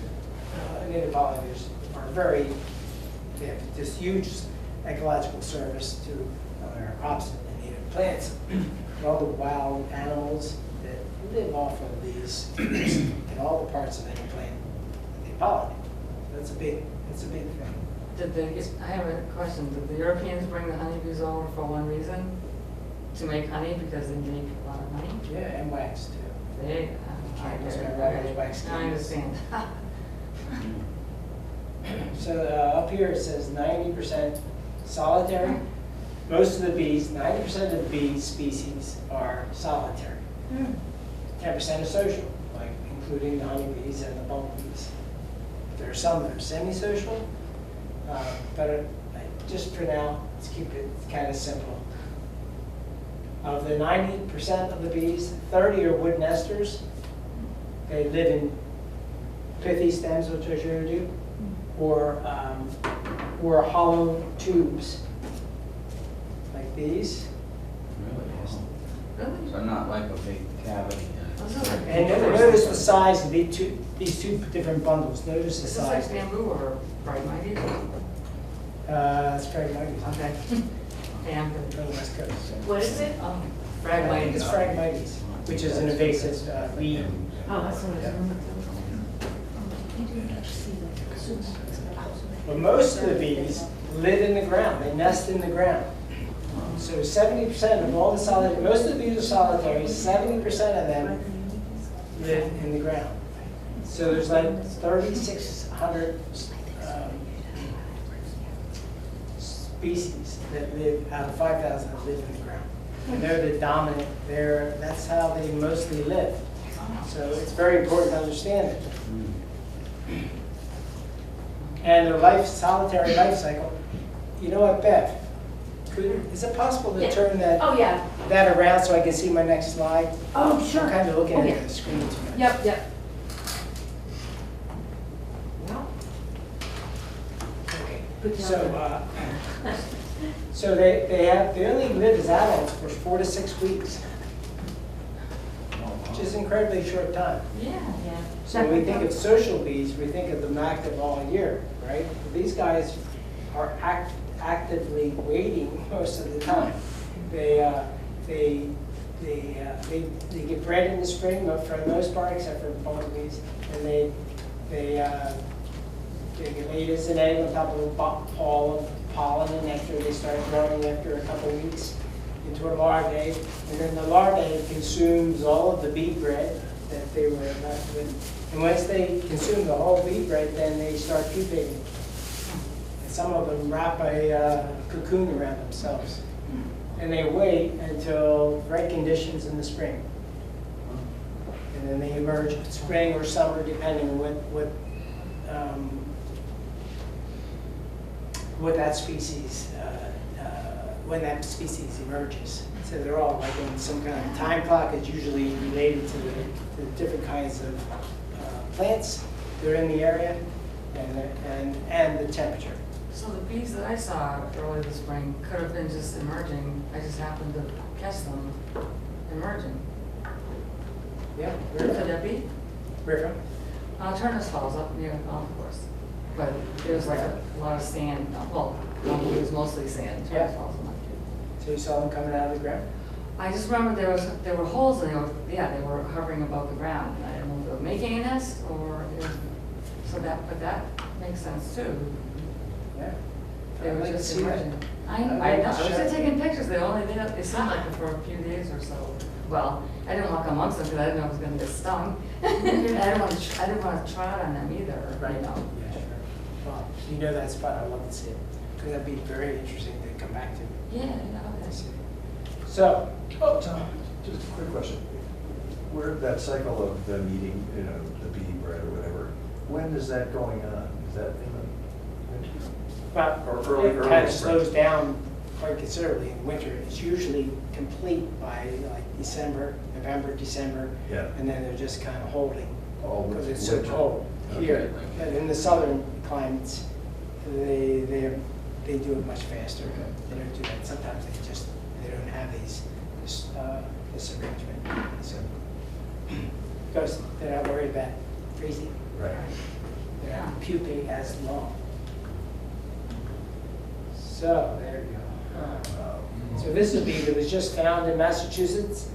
Speaker 4: native pollinators are they have this huge ecological service to our crops and native plants. And all the wild animals that live off of these in all the parts of any plant that they pollinate. That's a big thing.
Speaker 3: I have a question. Did the Europeans bring the honeybees over for one reason? To make honey because they make a lot of money?
Speaker 4: Yeah, and wax too.
Speaker 3: They,
Speaker 4: Candles, remember, wax
Speaker 3: I
Speaker 4: candles.
Speaker 3: understand.
Speaker 4: So up here it says 90% solitary. Most of the bees, 90% of the bee species are solitary. 10% are social, like including the honeybees and the bumblebees. There are some that are semi-social, but just for now, let's keep it kind of simple. Of the 90% of the bees, 30 are wood nesters. They live in pithy stems, which I showed you, or hollow tubes, like these.
Speaker 3: Really?
Speaker 7: So not like a big cavity in
Speaker 3: Those
Speaker 7: it.
Speaker 3: are like-
Speaker 4: And notice the size of these two different bundles. Notice the
Speaker 3: Is this like
Speaker 4: size.
Speaker 3: bamboo or bright mighty?
Speaker 4: It's Phragmites.
Speaker 3: Okay. Yeah, I'm
Speaker 4: From
Speaker 3: good.
Speaker 4: the West Coast.
Speaker 2: What is it?
Speaker 3: Fragmites.
Speaker 4: I think it's Phragmites, which is an invasive weed.
Speaker 2: Oh, that's what
Speaker 4: Yeah.
Speaker 2: it's.
Speaker 4: But most of the bees live in the ground. They nest in the ground. So 70% of all the solitary, most of the bees are solitary, 70% of them live in the ground. So there's like 3,600 species that live, out of 5,000 that live in the ground. And they're the dominant, that's how they mostly live. So it's very important to understand it. And their solitary life cycle, you know what, Bev? Is it possible to turn that around so I can see my next slide?
Speaker 2: Oh, sure.
Speaker 4: I'm kind of looking
Speaker 2: Oh,
Speaker 4: at
Speaker 2: yeah.
Speaker 4: the screen too much.
Speaker 2: Yep.
Speaker 4: Okay.
Speaker 2: Good job.
Speaker 4: So they only live as adults for 4 to 6 weeks, which is an incredibly short time.
Speaker 3: Yeah.
Speaker 4: So when we think of social bees, we think of them active all year, right? But these guys are actively waiting most of the time. They get bred in the spring, but for the most part, except for bumblebees, and they get laid as an egg on top of a ball of pollen and nectar. They start growing after a couple of weeks into a larvae, and then the larvae consumes all of the bee bread that they were left with. And once they consume the whole bee bread, then they start pupating. And some of them wrap a cocoon around themselves. And they wait until right conditions in the spring. And then they emerge spring or summer, depending on what that species, when that species emerges. So they're all like in some kind of time clock. It's usually related to the different kinds of plants that are in the area. and the temperature.
Speaker 3: So the bees that I saw early this spring could have been just emerging. I just happened to catch them emerging.
Speaker 4: Yeah.
Speaker 3: Could that be?
Speaker 4: Where from?
Speaker 3: Turner's Falls up near the golf course. But there's like a lot of sand. Well, it was mostly sand. Turner's
Speaker 4: Yeah.
Speaker 3: Falls. I'm not kidding.
Speaker 4: So you saw them coming out of the ground?
Speaker 3: I just remember there were holes and they were hovering above the ground. And I didn't know if they were making a nest or but that makes sense too.
Speaker 4: Yeah.
Speaker 3: They
Speaker 4: I'd
Speaker 3: were
Speaker 4: like to
Speaker 3: just
Speaker 4: see that.
Speaker 3: emerging. I
Speaker 4: I'd
Speaker 3: know.
Speaker 4: like to
Speaker 3: I was
Speaker 4: show-
Speaker 3: just taking pictures. They seemed like it for a few days or so. Well, I didn't walk amongst them because I didn't know I was going to get stung. I didn't want to trot on them either.
Speaker 4: Right.
Speaker 3: You know.
Speaker 4: Yeah, sure. Well, you know that spot, I'd love to see it, because that'd be very interesting to come back to.
Speaker 3: Yeah. Okay.
Speaker 4: So,
Speaker 8: Oh, Tom, just a quick question. Where that cycle of the meeting, the bee bread or whatever, when is that going on? Is that in the winter?
Speaker 4: but
Speaker 8: Or early
Speaker 4: it kind of
Speaker 8: spring.
Speaker 4: slows down quite considerably in winter. It's usually complete by like December, November, December,
Speaker 8: Yeah.
Speaker 4: and then they're just kind of holding,
Speaker 8: All
Speaker 4: because
Speaker 8: winter.
Speaker 4: it's so cold here.
Speaker 8: Okay.
Speaker 4: But in the southern climates, they do it much faster. They don't do that. Sometimes they don't have this arrangement. So, because they're not worried about freezing.
Speaker 8: Right.
Speaker 4: They're not pupae as long. So there you go. So this is a bee that was just found in Massachusetts,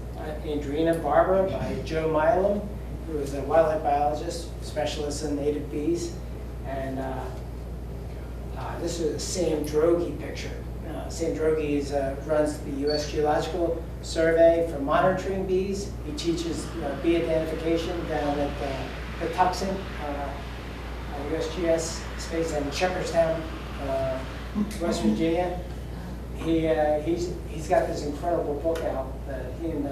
Speaker 4: in Drina Barbara, by Joe Milam, who is a wildlife biologist, specialist in native bees. And this is a Sam Droege picture. Sam Droege runs the U.S. Geological Survey for monitoring bees. He teaches bee identification down at the Tucson USGS space in Shepherdstown, West Virginia. He's got this incredible book out that he and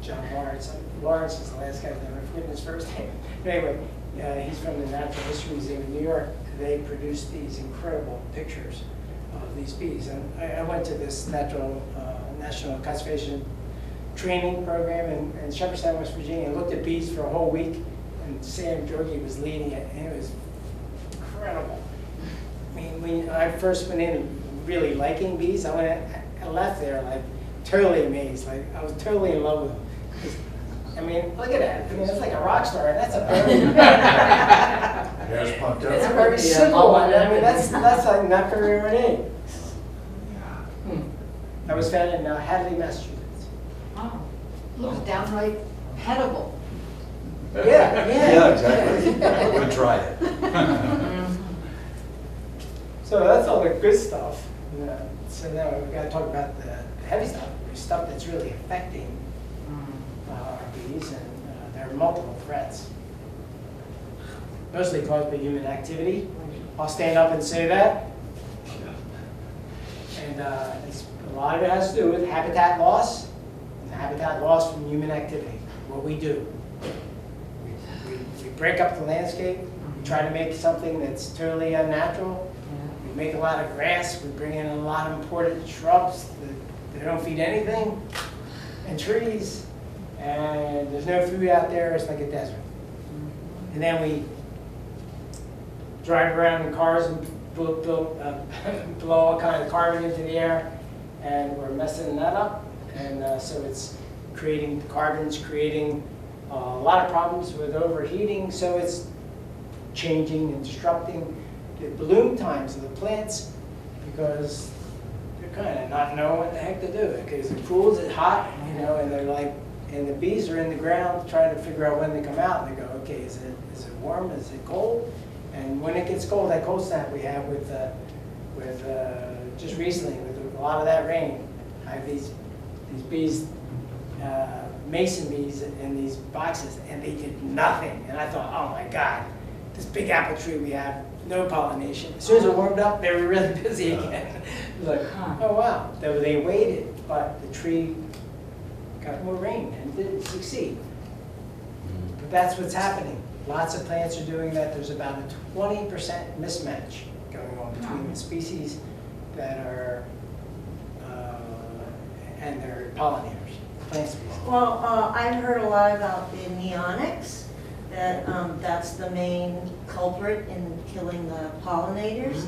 Speaker 4: John Lawrence is the last guy that I forget his first name. But anyway, he's from the Natural History Museum in New York. They produced these incredible pictures of these bees. And I went to this National Conservation Training Program in Shepherdstown, West Virginia, and looked at bees for a whole week. And Sam Droege was leading it, and it was incredible. I mean, when I first went in really liking bees, I left there like totally amazed. Like I was totally in love with them. I mean, look at that. I mean, it's like a rock star, and that's a very
Speaker 8: Hair's pumped
Speaker 4: it's a
Speaker 8: up.
Speaker 4: very simple one. I mean, that's like not very ornate. I was found in Hadley, Massachusetts.
Speaker 3: Oh.
Speaker 6: Looks downright edible.
Speaker 8: Yeah, exactly.
Speaker 4: Yeah.
Speaker 8: We'll try it.
Speaker 4: So that's all the good stuff. So now we've got to talk about the heavy stuff, the stuff that's really affecting our bees, and there are multiple threats. Mostly caused by human activity. I'll stand up and say that. And a lot of it has to do with habitat loss, and habitat loss from human activity, what we do. We break up the landscape, we try to make something that's totally unnatural. We make a lot of grass, we bring in a lot of imported shrubs that they don't feed anything, and trees, and there's no food out there, it's like a desert. And then we drive around in cars and blow all kinds of carbon into the air, and we're messing that up. And so it's creating a lot of problems with overheating, so it's changing and disrupting the bloom times of the plants, because they're kind of not knowing what the heck to do. Okay, is it cool, is it hot, and they're like, and the bees are in the ground trying to figure out when they come out, and they go, okay, is it warm, is it cold? And when it gets cold, that cold snap we have with just recently with a lot of that rain, I have these bees, mason bees in these boxes, and they did nothing. And I thought, oh my God, this big apple tree we have, no pollination. As soon as it warmed up, they were really busy again. It was like, oh wow, they waited, but the tree got more rain and didn't succeed. But that's what's happening. Lots of plants are doing that. There's about a 20% mismatch going on between the species that are, and their pollinators, plant species.
Speaker 9: Well, I've heard a lot about the neonics, that that's the main culprit in killing the pollinators.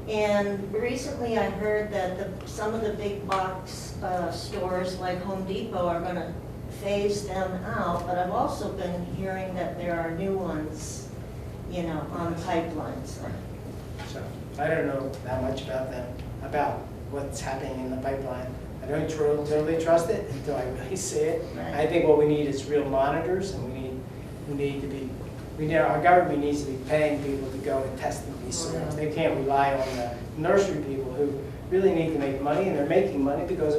Speaker 9: And recently I heard that some of the big box stores like Home Depot are going to phase them out, but I've also been hearing that there are new ones, you know, on pipelines.
Speaker 4: So I don't know that much about them, about what's happening in the pipeline. I don't totally trust it until I really see it.
Speaker 9: Right.
Speaker 4: I think what we need is real monitors, and our government needs to be paying people to go and test these soils. They can't rely on the nursery people who really need to make money, and they're making money because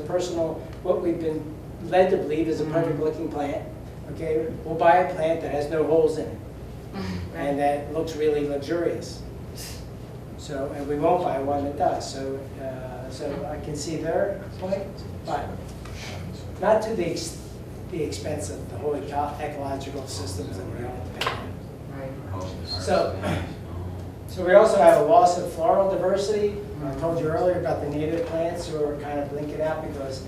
Speaker 4: what we've been led to believe is a perfect looking plant. Okay, we'll buy a plant that has no holes in it, and that looks really luxurious. So, and we won't buy one that does. So I can see their point, but not to the expense of the whole ecological systems that we all depend on. So we also have a loss of floral diversity. I told you earlier about the native plants who are kind of blinking out because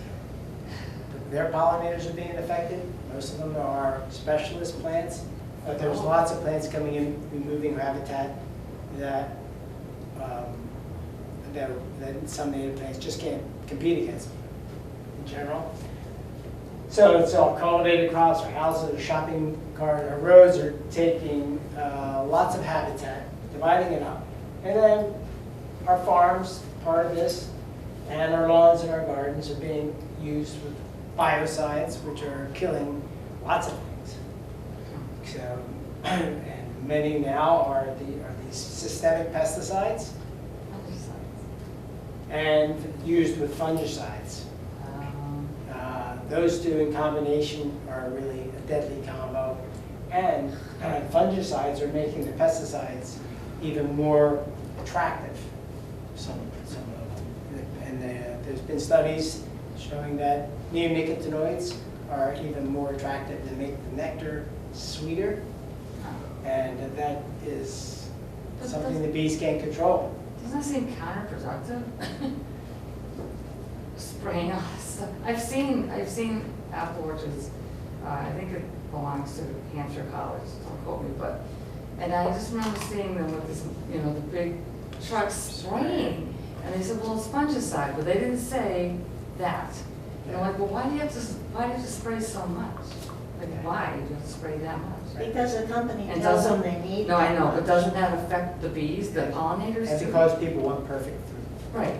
Speaker 4: their pollinators are being affected. Most of them are specialist plants, but there's lots of plants coming in, removing habitat that some native plants just can't compete against in general. So it's all cultivated crops or houses or shopping carts or roads are taking lots of habitat, dividing it up. And then our farms, part of this, and our lawns and our gardens are being used with biocides, which are killing lots of things. So, and many now are these systemic pesticides and used with fungicides. Those two in combination are really a deadly combo. And fungicides are making the pesticides even more attractive, some of them. And there's been studies showing that neonicotinoids are even more attractive to make the nectar sweeter. And that is something the bees can't control.
Speaker 3: Doesn't that seem counterproductive? Spraying all this stuff. I've seen apple orchards. I think it belongs to Hampshire College. Don't quote me, but and I just remember seeing them with this, you know, the big trucks spraying, and they said, well, it's fungicide, but they didn't say that. And I'm like, well, why do you have to spray so much? Like, why do you have to spray that much?
Speaker 9: Because the company
Speaker 3: And
Speaker 9: tells
Speaker 3: doesn't-
Speaker 9: them they need
Speaker 3: No, I know,
Speaker 9: that
Speaker 3: but
Speaker 9: much.
Speaker 3: doesn't that affect the bees, the pollinators
Speaker 4: And
Speaker 3: too?
Speaker 4: because people want perfect fruit.
Speaker 3: Right.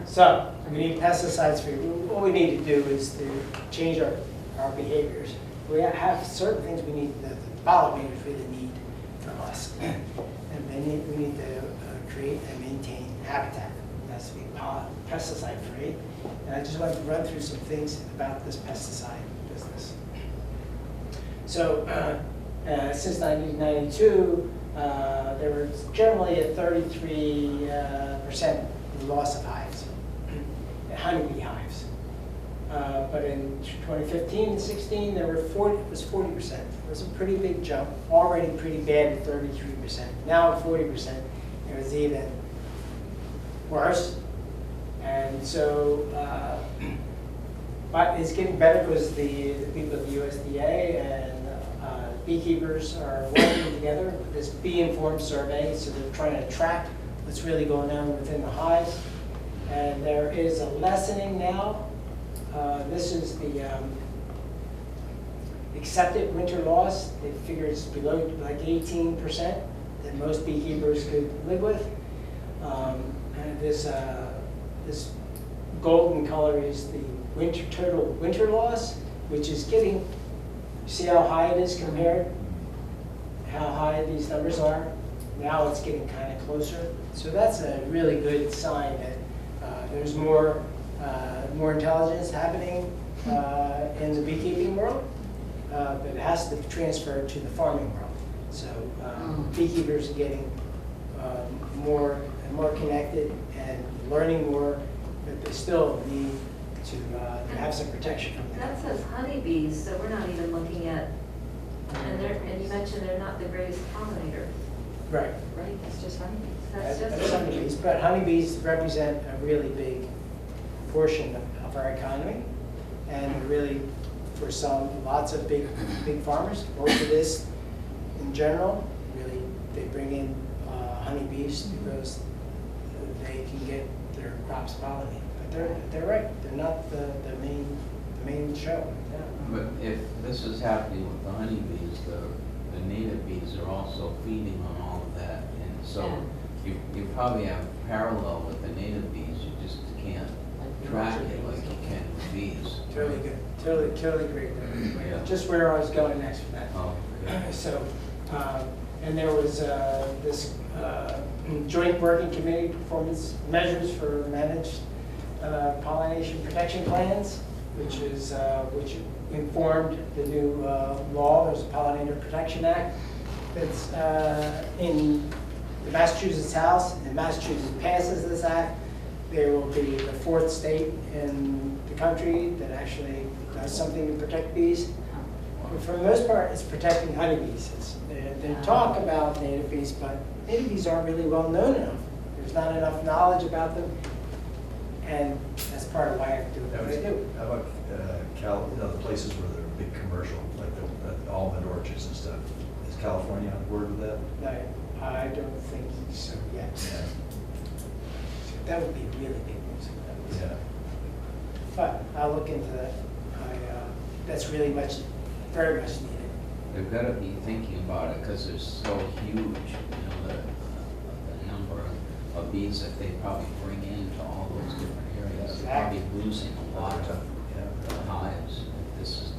Speaker 4: So we need pesticides for you. What we need to do is to change our behaviors. We have certain things we need, the pollinators really need from us. And we need to create and maintain habitat. It has to be pesticide free. And I just want to run through some things about this pesticide business. So since 1992, there was generally a 33% loss of hives, honeybee hives. But in 2015 and 16, it was 40%. It was a pretty big jump, already pretty bad at 33%. Now at 40%, it was even worse. And so, but it's getting better because the people at the USDA and beekeepers are working together with this bee-informed survey, so they're trying to track what's really going on within the hives. And there is a lessening now. This is the accepted winter loss. They figure it's below like 18% that most beekeepers could live with. And this golden color is the total winter loss, which is getting, see how high it is compared? How high these numbers are? Now it's getting kind of closer. So that's a really good sign that there's more intelligence happening in the beekeeping world, but it has to transfer to the farming world. So beekeepers are getting more and more connected and learning more, but they still need to have some protection from that.
Speaker 6: That says honeybees, so we're not even looking at, and you mentioned they're not the greatest pollinator,
Speaker 4: Right.
Speaker 6: right? It's just honeybees. That's
Speaker 4: That's
Speaker 6: just
Speaker 4: honeybees, but honeybees represent a really big portion of our economy and a really for lots of big farmers. Orchardists in general, really, they bring in honeybees because they can get their crops pollinated. But they're right, they're not the main show. Yeah.
Speaker 7: But if this is happening with the honeybees, the native bees are also feeding on all of that. And so you probably have parallel with the native bees, you just can't track it like you can with bees.
Speaker 4: Totally good. Totally great.
Speaker 7: Yeah.
Speaker 4: Just where I was going next with that.
Speaker 7: Oh, yeah.
Speaker 4: So, and there was this joint working committee performance measures for managed pollination protection plans, which informed the new law. There's a Pollinator Protection Act that's in the Massachusetts House, and Massachusetts passes this act. There will be the 4th state in the country that actually does something to protect bees. But for the most part, it's protecting honeybees. They talk about native bees, but native bees aren't really well known enough. There's not enough knowledge about them, and that's part of why I do what I do.
Speaker 8: How about the places where they're big commercial, like the almond orchards and stuff? Is California on board with that?
Speaker 4: No, I don't think so yet.
Speaker 8: Yeah.
Speaker 4: That would be really big news.
Speaker 8: Yeah.
Speaker 4: But I'll look into that. That's really very much needed.
Speaker 7: They've got to be thinking about it because they're so huge, the number of bees that they probably bring into all those different areas. They're probably losing a lot of hives. Is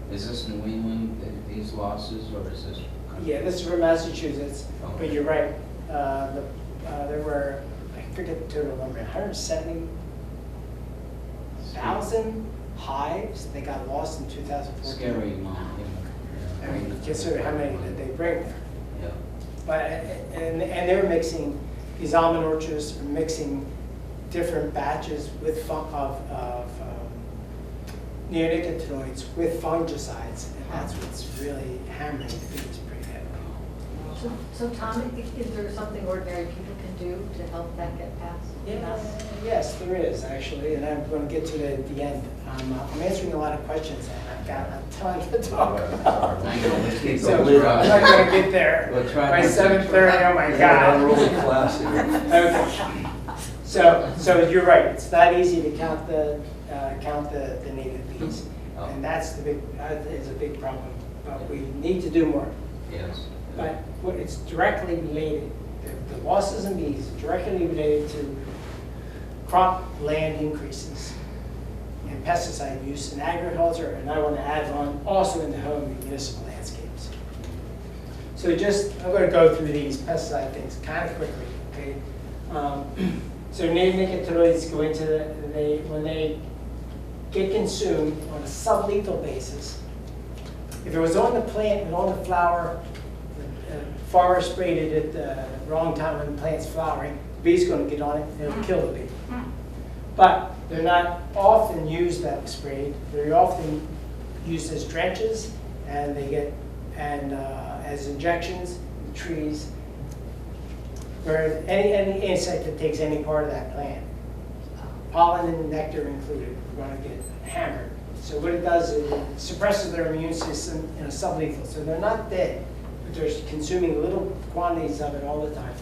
Speaker 7: this New England, these losses, or is this?
Speaker 4: Yeah, this is from Massachusetts, but you're right. There were, I forget the total number, 170,000 hives that got lost in 2014.
Speaker 7: Scary amount.
Speaker 4: I mean, consider how many did they bring there.
Speaker 7: Yeah.
Speaker 4: But and they were mixing, these almond orchards were mixing different batches with of neonicotinoids with fungicides, and that's what's really hammering the bees pretty heavily.
Speaker 10: So Tom, is there something ordinary people can do to help that get passed?
Speaker 4: Yes, there is actually, and I'm going to get to it at the end. I'm answering a lot of questions, and I've got a ton to talk about.
Speaker 7: I know, let's keep
Speaker 4: So
Speaker 7: going.
Speaker 4: I'm not going to get there
Speaker 7: We'll try
Speaker 4: by
Speaker 7: not to-
Speaker 4: 7:30. Oh my God.
Speaker 8: Unruly class here.
Speaker 4: Okay. So you're right. It's not easy to count the native bees,
Speaker 7: Oh.
Speaker 4: and that is a big problem. But we need to do more.
Speaker 7: Yes.
Speaker 4: But it's directly related. The losses in bees are directly related to crop land increases and pesticide use in agriculture, and I want to add on also in the home and municipal landscapes. So I'm going to go through these pesticide things kind of quickly, okay? So neonicotinoids go into when they get consumed on a sublethal basis. If it was on the plant and on the flower, the farmer sprayed it at the wrong time when the plant's flowering, the bee's going to get on it and it'll kill the bee. But they're not often used that sprayed. They're often used as drenches, and they get as injections in trees. Whereas any insect that takes any part of that plant, pollen and nectar included, are going to get hammered. So what it does is it suppresses their immune system in a sublethal. So they're not dead, but they're consuming little quantities of it all the time.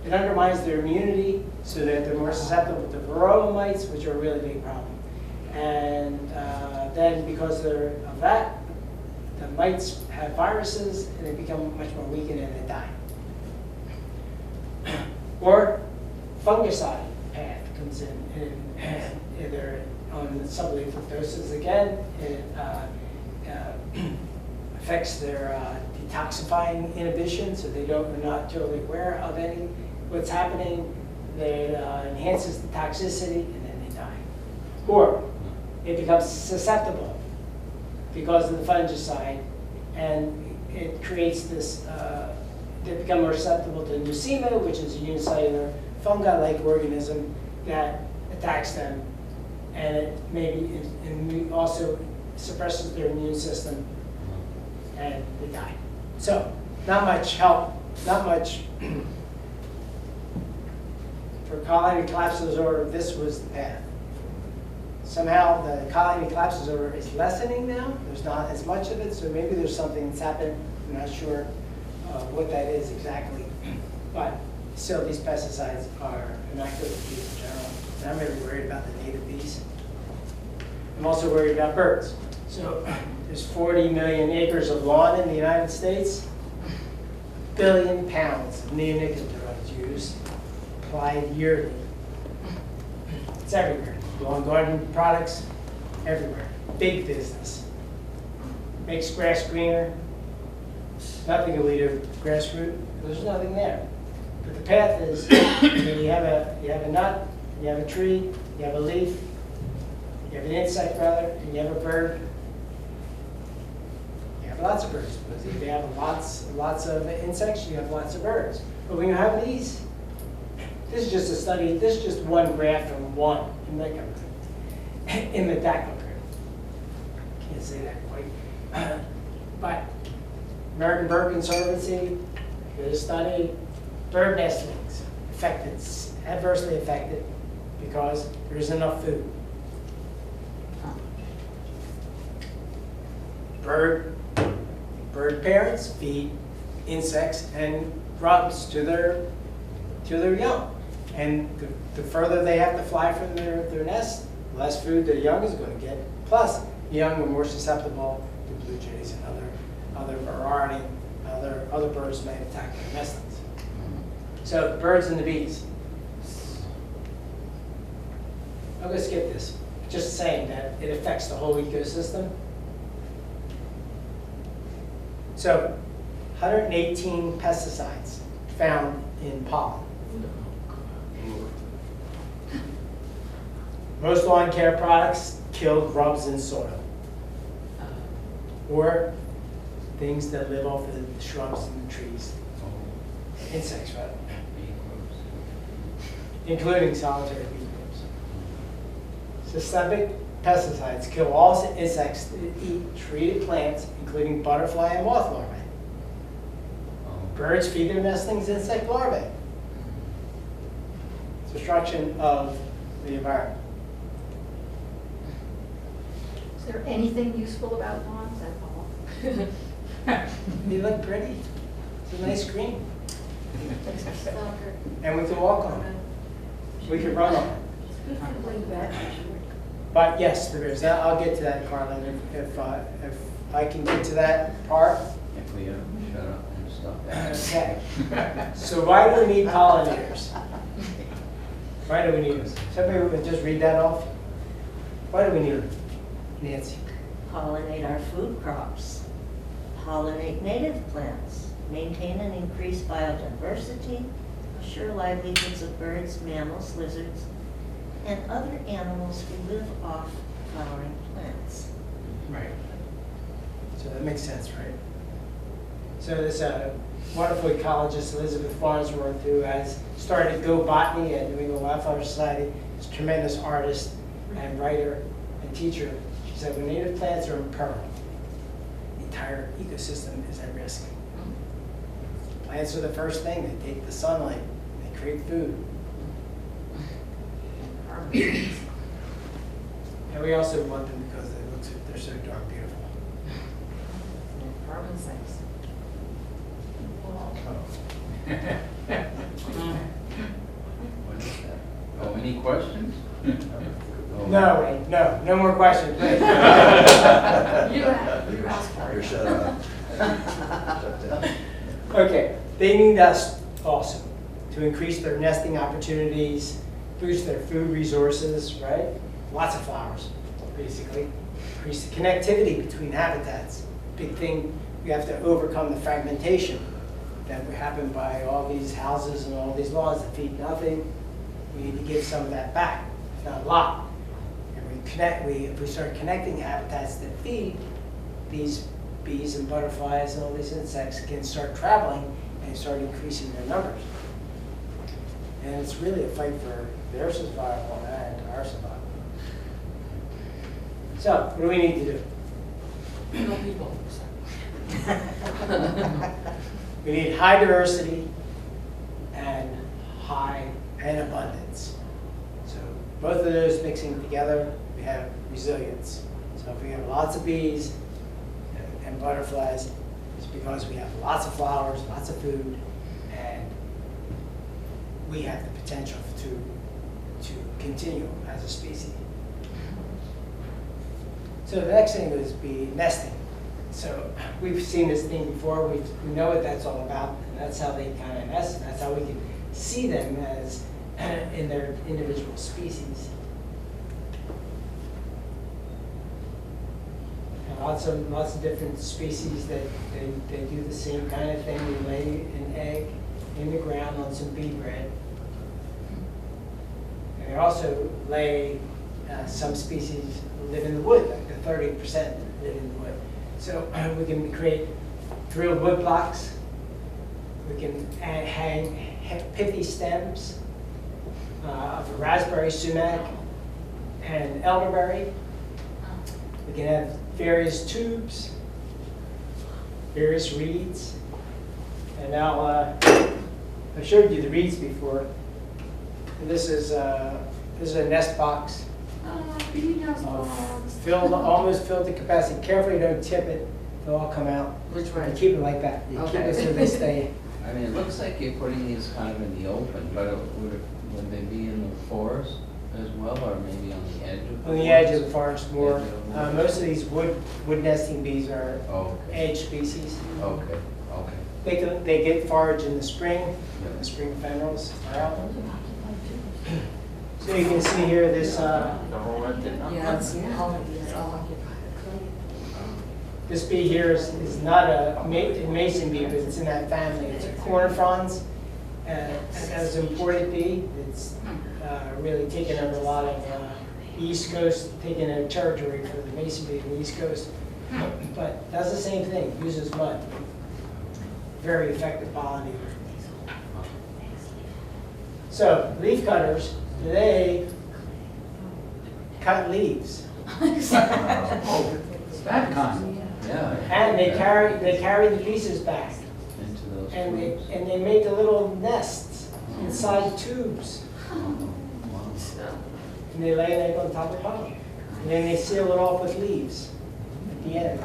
Speaker 4: It undermines their immunity so that they're more susceptible to varroa mites, which are a really big problem. And then because of that, the mites have viruses and they become much more weakened and they die. Or fungicide path comes in and they're on sublethal doses again. It affects their detoxifying inhibition, so they're not totally aware of what's happening. It enhances the toxicity, and then they die. Or it becomes susceptible because of the fungicide, and it creates this, they become more susceptible to Nosema, which is a unicellular fungi-like organism that attacks them, and it also suppresses their immune system, and they die. So, not much help, not much for colony collapse disorder. This was the path. somehow the colony collapses is lessening now. There's not as much of it, so maybe there's something that's happened. I'm not sure what that is exactly. But still, these pesticides are not good for bees in general. And I'm really worried about the native bees. I'm also worried about birds. So there's 40 million acres of lawn in the United States. 1 billion pounds of neonicotinoids used, applied yearly. It's everywhere. Lawn garden products, everywhere. Big business. Makes grass greener. Nothing will eat a grass root. There's nothing there. But the path is, you have a nut, you have a tree, you have a leaf, you have an insect rather, and you have a bird. You have lots of birds. Because if you have lots of insects, you have lots of birds. But when you have these, this is just a study, this is just one graph from one imidacloprid. Can't say that quite. But American Bird Conservancy did a study, bird nestlings adversely affected because there isn't enough food. Bird parents feed insects and grubs to their young. And the further they have to fly from their nest, the less food their young is going to get. Plus, the young are more susceptible to blue jays and other variety, other birds may attack their nestlings. So, birds and the bees. I'm going to skip this. Just saying that it affects the whole ecosystem. So, 118 pesticides found in pollen. Most lawn care products kill grubs in soil, or things that live off of the shrubs and the trees. Insects, right? Including solitary bee grubs. Systemic pesticides kill all insects that eat treated plants, including butterfly and moth larvae. Birds feed their nestlings insect larvae. It's destruction of the environment.
Speaker 10: Is there anything useful about lawns at all?
Speaker 4: They look pretty. It's a nice green. And we can walk on it. We can run on it. But yes, there is. I'll get to that, Carlin, if I can get to that part.
Speaker 7: If we shut up and stop that.
Speaker 4: Okay. So why do we need pollinators? Why do we need them? Somebody would just read that off. Why do we need them? Nancy.
Speaker 9: Pollinate our food crops, pollinate native plants, maintain and increase biodiversity, assure livelihoods of birds, mammals, lizards, and other animals who live off flowering plants.
Speaker 4: Right. So that makes sense, right? So this wonderful ecologist, Elizabeth Farnsworth, who has started Go Botany at New England Wildflower Society, is a tremendous artist and writer and teacher. She said when native plants are in peril, the entire ecosystem is at risk. Plants are the first thing. They take the sunlight. They create food. And we also want them because they're so darn beautiful.
Speaker 3: Carbon sinks.
Speaker 7: What is that? Oh, any questions?
Speaker 4: No more questions, please.
Speaker 3: You asked for it.
Speaker 8: You're shut up. Shut down.
Speaker 4: Okay, they need us also to increase their nesting opportunities, boost their food resources, right? Lots of flowers, basically. Increase the connectivity between habitats. Big thing, we have to overcome the fragmentation that would happen by all these houses and all these lawns that feed nothing. We need to give some of that back, if not a lot. And if we start connecting habitats that feed these bees and butterflies and all these insects, can start traveling and start increasing their numbers. And it's really a fight for their survival and our survival. So, what do we need to do?
Speaker 3: No people.
Speaker 4: We need high diversity and abundance. So both of those mixing together we have resilience. So if we have lots of bees and butterflies, it's because we have lots of flowers, lots of food, and we have the potential to continue as a species. So the next thing is bee nesting. So we've seen this thing before, we know what that's all about, and that's how they kind of nest, and that's how we can see them as in their individual species. And lots of different species that they do the same kind of thing. They lay an egg in the ground on some bee bread. And they also lay, some species live in the wood, like the 30% live in the wood. So we can create drilled wood blocks. We can hang pithy stems of raspberry, sumac, and elderberry. We can have various tubes, various reeds. And now I showed you the reeds before. And this is a nest box. Almost filled to capacity. Carefully, don't tip it. They'll all come out.
Speaker 3: Which way?
Speaker 4: You keep it like that. You keep it so they stay.
Speaker 7: I mean, it looks like you're putting these kind of in the open, but would they be in the forest as well, or maybe on the edge of the
Speaker 4: On the edge of the forest more. Most of these wood nesting bees are edge species.
Speaker 7: Okay.
Speaker 4: They get forage in the spring. The spring ephemerals are out. So you can see here this. This bee here is not a mason bee, but it's in that family. It's a corn fronds. As an imported bee, it's really taken over a lot of East Coast, taking a territory for the mason bee in the East Coast. But does the same thing, uses mud. Very effective pollinator. So leaf cutters, they cut leaves.
Speaker 5: That kind.
Speaker 7: Yeah.
Speaker 4: And they carry the pieces back.
Speaker 7: Into those
Speaker 4: And
Speaker 7: groups.
Speaker 4: they make the little nests inside tubes. And they lay an egg on top of the pollen. And then they seal it off with leaves at the end.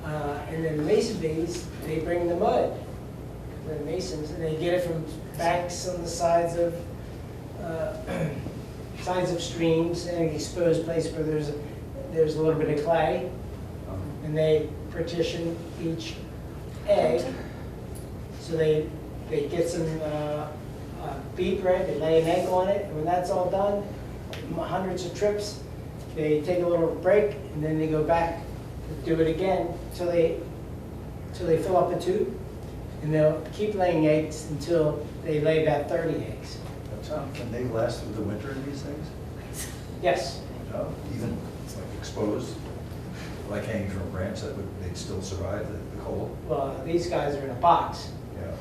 Speaker 4: And then the mason bees, they bring the mud. The masons, and they get it from banks on the sides of streams and exposed place where there's a little bit of clay. And they partition each egg. So they get some bee bread, they lay an egg on it, and when that's all done, hundreds of trips, they take a little break, and then they go back and do it again till they fill up the tube, and they'll keep laying eggs until they lay about 30 eggs.
Speaker 8: Tom, can they last through the winter in these things?
Speaker 4: Yes.
Speaker 8: No, even like exposed, like hanging from a branch, they'd still survive the cold?
Speaker 4: Well, these guys are in a box,
Speaker 8: Yeah.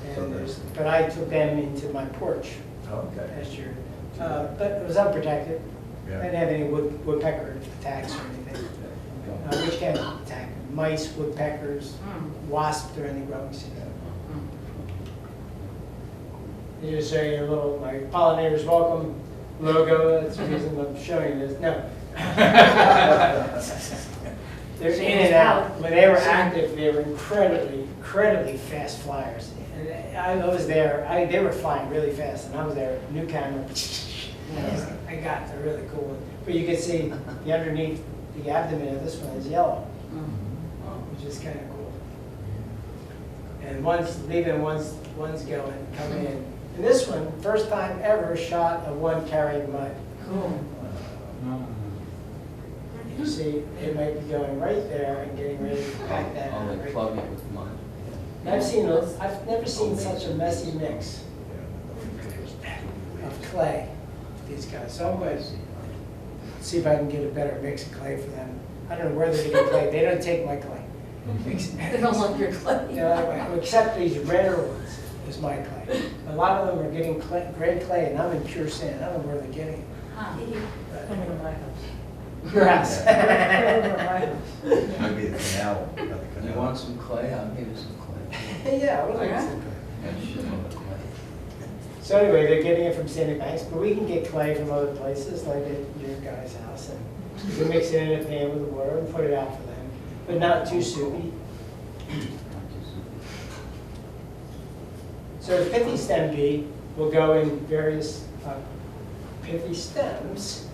Speaker 4: but I took them into my porch
Speaker 8: Okay.
Speaker 4: last year. But it was unprotected.
Speaker 8: Yeah.
Speaker 4: I didn't have any woodpecker attacks or anything, which can attack mice, woodpeckers, wasps during the growing season. They just show you a little, my Pollinators Welcome logo. That's the reason I'm showing you this. No. They're in and out. When they were active, they were incredibly fast flyers. And I was there, they were flying really fast, and I was there, new camera. I got the really cool one. But you can see the underneath, the abdomen of this one is yellow, which is kind of cool. And one's leaving, one's going, coming in. And this one, first time ever, shot a one carrying mud.
Speaker 3: Cool.
Speaker 4: You see, it might be going right there and getting ready to pack that.
Speaker 7: Oh, they
Speaker 4: right
Speaker 7: plug
Speaker 4: there.
Speaker 7: it with mud.
Speaker 4: I've never seen such a messy mix of clay, these guys. So I'm going to see if I can get a better mix of clay for them. I don't know where they're getting clay. They don't take my clay.
Speaker 10: They don't like your clay.
Speaker 4: Except these redder ones is my clay. A lot of them are getting gray clay, and I'm in pure sand. I don't know where they're getting it.
Speaker 10: Come into my house.
Speaker 4: Your house.
Speaker 8: Maybe the canal.
Speaker 7: You want some clay? I'll give you some clay.
Speaker 4: Yeah, I would like
Speaker 3: Yeah.
Speaker 4: some clay.
Speaker 7: Yeah, sure.
Speaker 4: So anyway, they're getting it from Sandy Banks, but we can get clay from other places, like at your guy's house, and you can mix it in a pan with the water and put it out for them, but not too soupy. So the pithy stem bee will go in various pithy stems.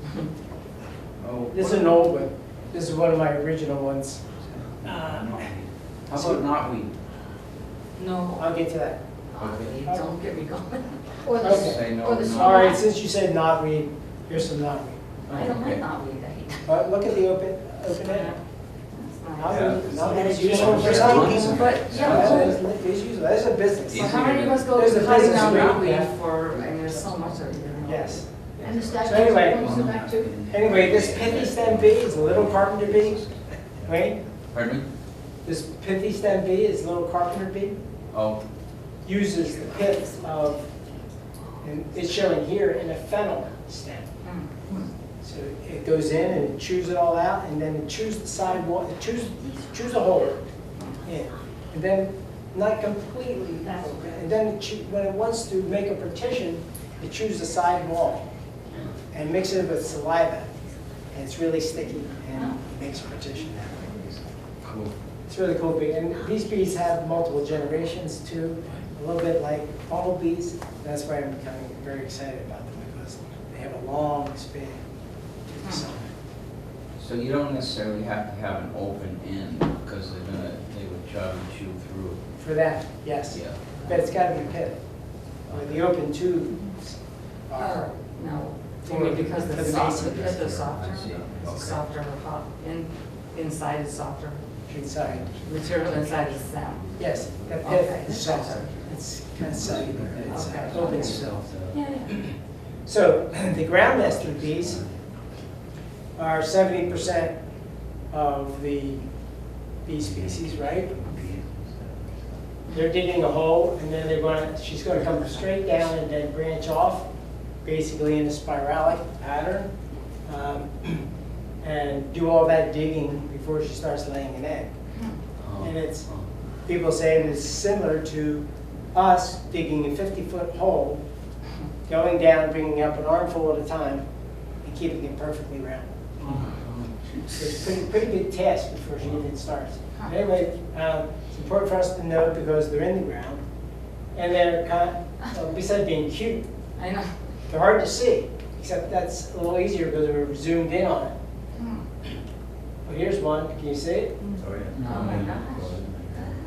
Speaker 7: Oh,
Speaker 4: This is an old one. This is one of my original ones.
Speaker 7: How about knotweed?
Speaker 3: No,
Speaker 4: I'll get to that.
Speaker 7: Okay.
Speaker 3: don't get me going.
Speaker 10: Or the,
Speaker 4: Okay.
Speaker 7: Say no,
Speaker 10: or the
Speaker 7: no.
Speaker 10: small.
Speaker 4: All right, since you said knotweed, here's some knotweed.
Speaker 3: I don't
Speaker 7: Okay.
Speaker 3: like knotweed, I hate.
Speaker 4: Look at the open end.
Speaker 3: That's nice.
Speaker 4: Knotweed is
Speaker 9: Yeah.
Speaker 4: useful for
Speaker 9: Yeah.
Speaker 4: something.
Speaker 3: But,
Speaker 4: Yeah,
Speaker 3: yeah,
Speaker 4: it's useful. That's a business.
Speaker 3: so how many of us go
Speaker 4: There's a
Speaker 3: cutting
Speaker 4: business
Speaker 3: down
Speaker 4: rate,
Speaker 3: knotweed
Speaker 4: yeah.
Speaker 3: for, I mean, there's so much of it. you know.
Speaker 4: Yes.
Speaker 10: And the statute
Speaker 4: So anyway-
Speaker 10: brings it back to.
Speaker 4: Anyway, this pithy stem bee is a little carpenter bee. Right?
Speaker 7: Pardon me?
Speaker 4: This pithy stem bee is a little carpenter bee.
Speaker 7: Oh,
Speaker 4: Uses the pith of, and it's showing here, in a fennel stem.
Speaker 3: Mm.
Speaker 4: So it goes in and it chews it all out, and then it chews the side wall, it chews a hole in, and then not completely open. And then when it wants to make a partition, it chews the side wall and mixes it with saliva, and it's really sticky and makes a partition that way.
Speaker 7: cool.
Speaker 4: It's really cool bee, and these bees have multiple generations too, a little bit like bumblebees. That's why I'm becoming very excited about them, because they have a long span to the summer.
Speaker 7: So you don't necessarily have to have an open end, because they would chug and chew through.
Speaker 4: For that, yes.
Speaker 7: Yeah.
Speaker 4: But it's got to be pit. Where the open tubes are.
Speaker 3: No,
Speaker 4: For-
Speaker 3: maybe because
Speaker 4: for
Speaker 3: the
Speaker 4: the
Speaker 3: softer,
Speaker 4: mason.
Speaker 3: because the softer,
Speaker 7: I see.
Speaker 3: it's
Speaker 7: Okay.
Speaker 3: softer, inside is softer,
Speaker 4: Inside.
Speaker 3: material inside is stem.
Speaker 4: Yes, the
Speaker 3: Okay.
Speaker 4: pit is softer. It's kind of cellular. It's
Speaker 3: Okay.
Speaker 4: open still.
Speaker 3: Yeah, yeah.
Speaker 4: So the ground nesting bees are 70% of the bee species, right? They're digging a hole, and then she's going to come straight down and then branch off, basically in a spiralic pattern, and do all that digging before she starts laying an egg. And it's, people say it's similar to us digging a 50-foot hole, going down, bringing up an armful at a time, and keeping it perfectly round. So it's a pretty good task before she even starts. Anyway, it's important for us to know because they're in the ground, and they're besides being cute,
Speaker 3: I know.
Speaker 4: they're hard to see, except that's a little easier because we're zoomed in on it. But here's one, can you see it?
Speaker 8: Oh, yeah.
Speaker 3: Oh my gosh.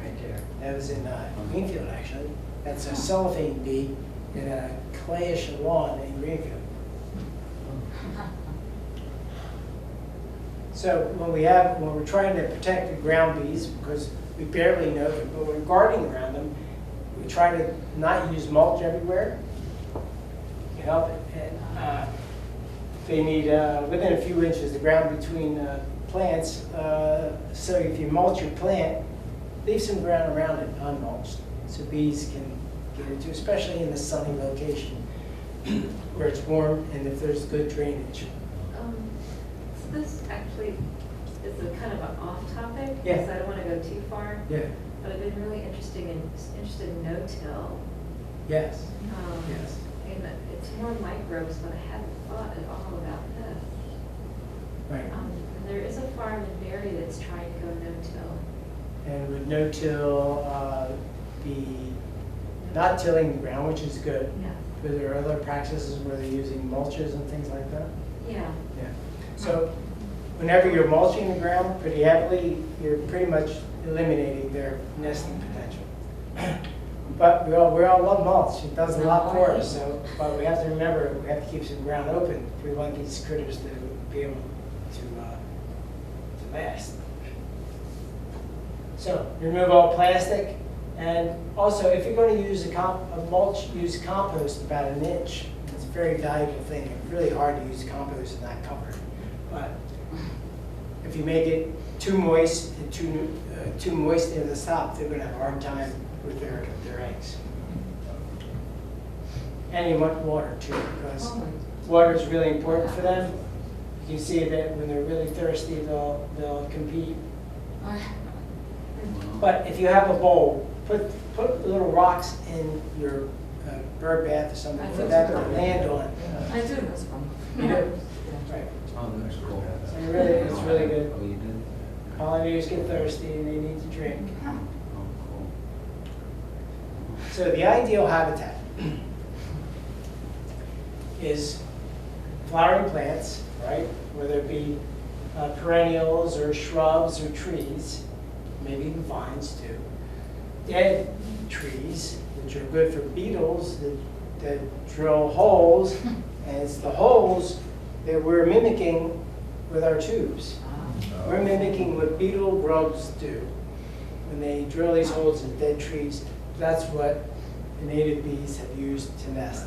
Speaker 4: Right there. That was in Greenfield, actually. That's a cellophane bee in a clayish lawn in Greenfield. So when we're trying to protect the ground bees, because we barely know them, but we're guarding around them, we try to not use mulch everywhere. You help it. And they need within a few inches the ground between plants. So if you mulch your plant, leave some ground around it unmulched, so bees can get into, especially in the sunny location where it's warm and if there's good drainage.
Speaker 6: So this actually is a kind of an off-topic,
Speaker 4: Yeah.
Speaker 6: because I don't want to go too far,
Speaker 4: Yeah.
Speaker 6: but I've been really interested in no-till.
Speaker 4: Yes.
Speaker 6: Yes. And it's more microbes, but I hadn't thought at all about this.
Speaker 4: Right.
Speaker 6: And there is a farm in Barry that's trying to go no-till.
Speaker 4: And with no-till, be not tilling the ground, which is good.
Speaker 6: Yeah.
Speaker 4: But there are other practices where they're using mulches and things like that.
Speaker 6: Yeah.
Speaker 4: Yeah. So whenever you're mulching the ground pretty heavily, you're pretty much eliminating their nesting potential. But we all love mulch. It does a lot for us. So, but we have to remember we have to keep some ground open if we want these critters to be able to last. So remove all plastic, and also if you're going to use a mulch, use compost about an inch. It's a very valuable thing. It's really hard to use compost and not cover it. But if you make it too moist and too moist near the top, they're going to have a hard time with their eggs. And you want water too, because water is really important for them. You can see that when they're really thirsty, they'll compete. But if you have a bowl, put little rocks in your bird bath or something
Speaker 3: I
Speaker 4: for
Speaker 3: think
Speaker 4: that
Speaker 3: so.
Speaker 4: to land on.
Speaker 3: I do, that's fun.
Speaker 4: You do? Right.
Speaker 7: Oh, that's cool.
Speaker 4: So it's really good.
Speaker 7: Oh, you did?
Speaker 4: Pollinators get thirsty and they need to drink.
Speaker 7: Oh, cool.
Speaker 4: So the ideal habitat is flowering plants, right? Whether it be perennials or shrubs or trees, maybe even vines too. Dead trees, which are good for beetles that drill holes, and it's the holes that we're mimicking with our tubes. We're mimicking what beetle grubs do when they drill these holes in dead trees. That's what the native bees have used to nest.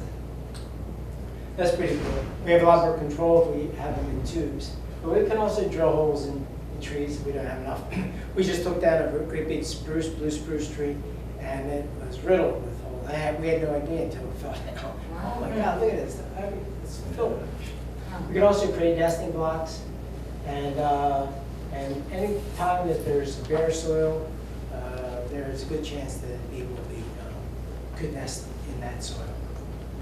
Speaker 4: That's pretty cool. We have a lot more control if we have them in tubes. But we can also drill holes in trees if we don't have enough. We just took down a great big spruce, blue spruce tree, and it was riddled with holes. We had no idea until it fell down. Oh my God, look at this. It's filled. We can also create nesting blocks, and any time that there's bare soil, there's a good chance that it will be could nest in that soil.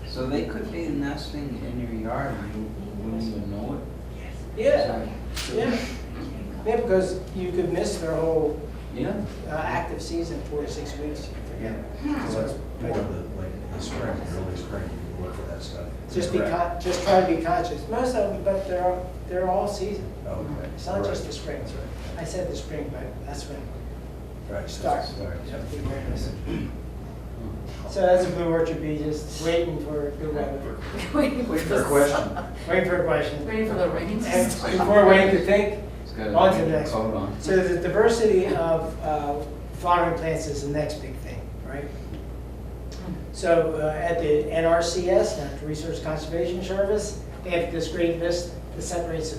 Speaker 7: So they could be nesting in your yard and you wouldn't even know it?
Speaker 4: Yeah, yeah. Yeah, because you could miss their whole
Speaker 7: Yeah.
Speaker 4: active season, 4 to 6 weeks.
Speaker 8: Yeah. So that's more of the, like, the spring, early spring, you can look for that stuff.
Speaker 4: Just
Speaker 8: Correct.
Speaker 4: just try to be conscious. Most of them, but they're all season.
Speaker 8: Okay.
Speaker 4: It's not just
Speaker 8: Right.
Speaker 4: the spring. I said the spring, but that's when
Speaker 8: Right.
Speaker 4: it starts.
Speaker 8: Start.
Speaker 4: You have to be awareness. So that's a blue orchard bee, just waiting for good weather.
Speaker 3: Waiting
Speaker 8: Wait for a question.
Speaker 4: Waiting for a question.
Speaker 3: Waiting for the rain to
Speaker 4: And
Speaker 3: start.
Speaker 4: before waiting to think,
Speaker 7: It's got
Speaker 4: on to the
Speaker 7: a
Speaker 4: next
Speaker 7: coat
Speaker 4: one.
Speaker 7: on.
Speaker 4: So the diversity of flowering plants is the next big thing, right? So at the NRCS, Natural Resource Conservation Service, they have this great list that separates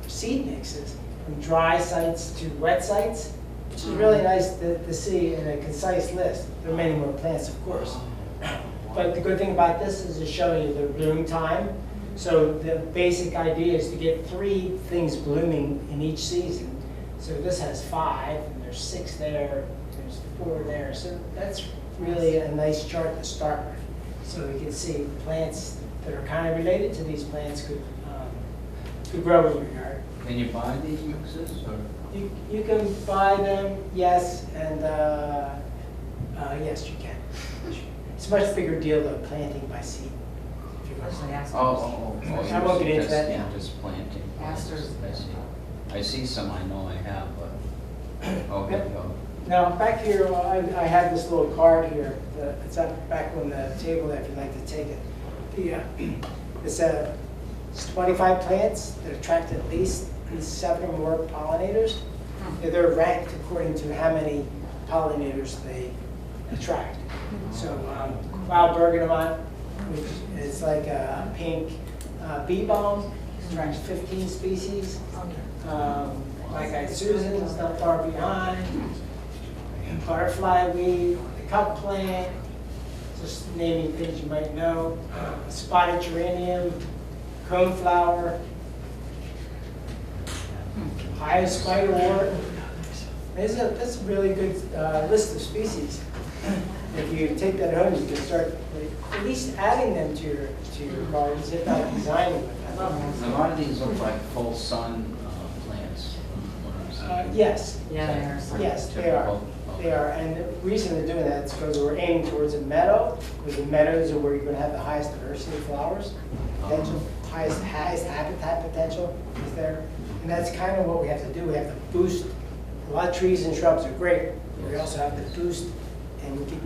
Speaker 4: seed mixes from dry sites to wet sites, which is really nice to see in a concise list. There are many more plants, of course. But the good thing about this is it's showing you the bloom time. So the basic idea is to get 3 things blooming in each season. So this has 5, and there's 6 there, there's 4 there. So that's really a nice chart to start with. So we can see plants that are kind of related to these plants could grow in your yard.
Speaker 7: Can you buy these mixes or?
Speaker 4: You can buy them, yes, and yes, you can. It's a much bigger deal than planting by seed. If you're
Speaker 3: Especially
Speaker 4: gonna-
Speaker 3: asters.
Speaker 7: Oh,
Speaker 4: I
Speaker 7: you're
Speaker 4: won't get into
Speaker 7: just-
Speaker 4: that
Speaker 7: yeah,
Speaker 4: now.
Speaker 7: just planting.
Speaker 3: Asters.
Speaker 7: I see some I know I have, but, okay, go.
Speaker 4: Now, back here, I have this little card here. It's up back on the table there if you'd like to take it. It's 25 plants that attract at least 7 or more pollinators. They're ranked according to how many pollinators they attract. So wild bergamot, which is like a pink bee balm, attracts 15 species. Black-eyed Susan's not far behind. Butterfly weed, the cup plant, just naming things you might know. Spotted geranium, coneflower, Ohio spiderwort. That's a really good list of species. If you take that home, you can start at least adding them to your gardens, if not designing with them.
Speaker 7: A lot of these look like full sun plants. what I'm seeing.
Speaker 4: Yes.
Speaker 3: Yeah, they are.
Speaker 4: Yes, they are.
Speaker 7: Typical.
Speaker 4: They are, and the reason they're doing that is because we're aiming towards a meadow, because the meadows are where you're going to have the highest diversity of flowers, potential, highest habitat potential is there. And that's kind of what we have to do. We have to boost. A lot of trees and shrubs are great, but we also have to boost, and we can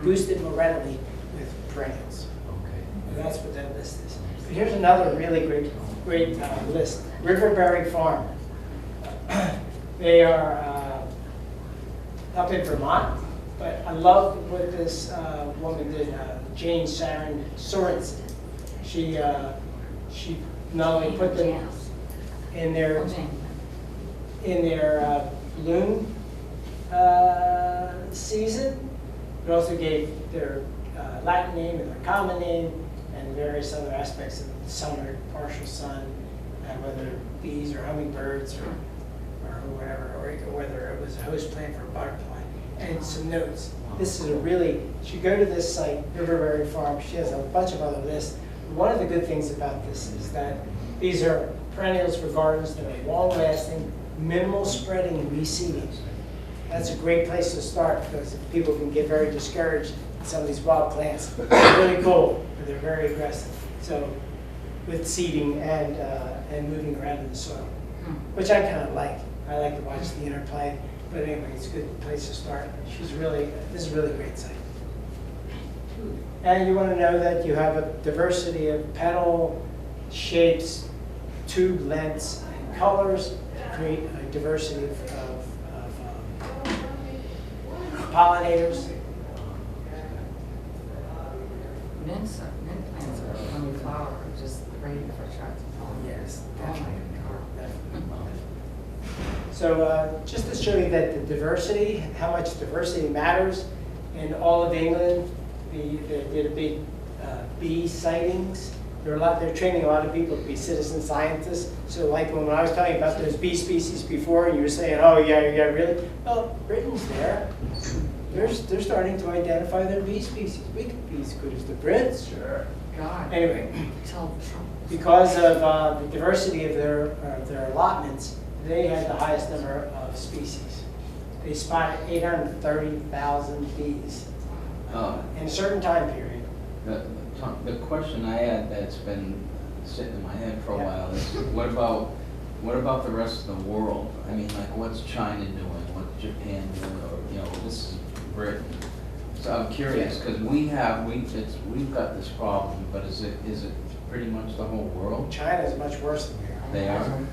Speaker 4: boost it more readily with perennials.
Speaker 7: Okay.
Speaker 4: And that's what that list is. But here's another really great list. Riverberry Farm. They are up in Vermont, but I love what this woman did, Jane Sorensen. She not only put them in their bloom season, but also gave their Latin name and their common name and various other aspects of the summer, partial sun, and whether bees or hummingbirds or whatever, or whether it was a host plant for a butterfly. and some notes. This is a really, you should go to this site, Riverberry Farm. She has a bunch of other lists. One of the good things about this is that these are perennials for gardens that are long-lasting, minimal spreading and reseeding. That's a great place to start because people can get very discouraged with some of these wild plants. They're really cool, but they're very aggressive. So with seeding and moving around in the soil, which I kind of like. I like to watch the interplay. But anyway, it's a good place to start. This is a really great site. And you want to know that you have a diversity of petal shapes, tube lengths, and colors to create a diversity of pollinators.
Speaker 3: Mint plants are funny flower, are just great for attracting pollinators.
Speaker 4: Yes,
Speaker 3: Oh my
Speaker 4: definitely.
Speaker 3: God.
Speaker 4: So just to show you that the diversity, how much diversity matters in all of England, they did a big bee sightings. They're training a lot of people to be citizen scientists. So like when I was telling you about those bee species before, and you were saying, oh yeah, really? Well, Britain's there. They're starting to identify their bee species. We could be as good as the Brits. Sure.
Speaker 3: God.
Speaker 4: Anyway,
Speaker 3: Tell Trump.
Speaker 4: because of the diversity of their allotments, they had the highest number of species. They spotted 830,000 bees in a certain time period.
Speaker 7: The question I had that's been sitting in my head for a while is, what about the rest of the world? I mean, like, what's China doing? What's Japan doing? Or, this is Britain. So I'm curious, because we've got this problem, but is it pretty much the whole world?
Speaker 4: China's much worse than we are.
Speaker 7: They are?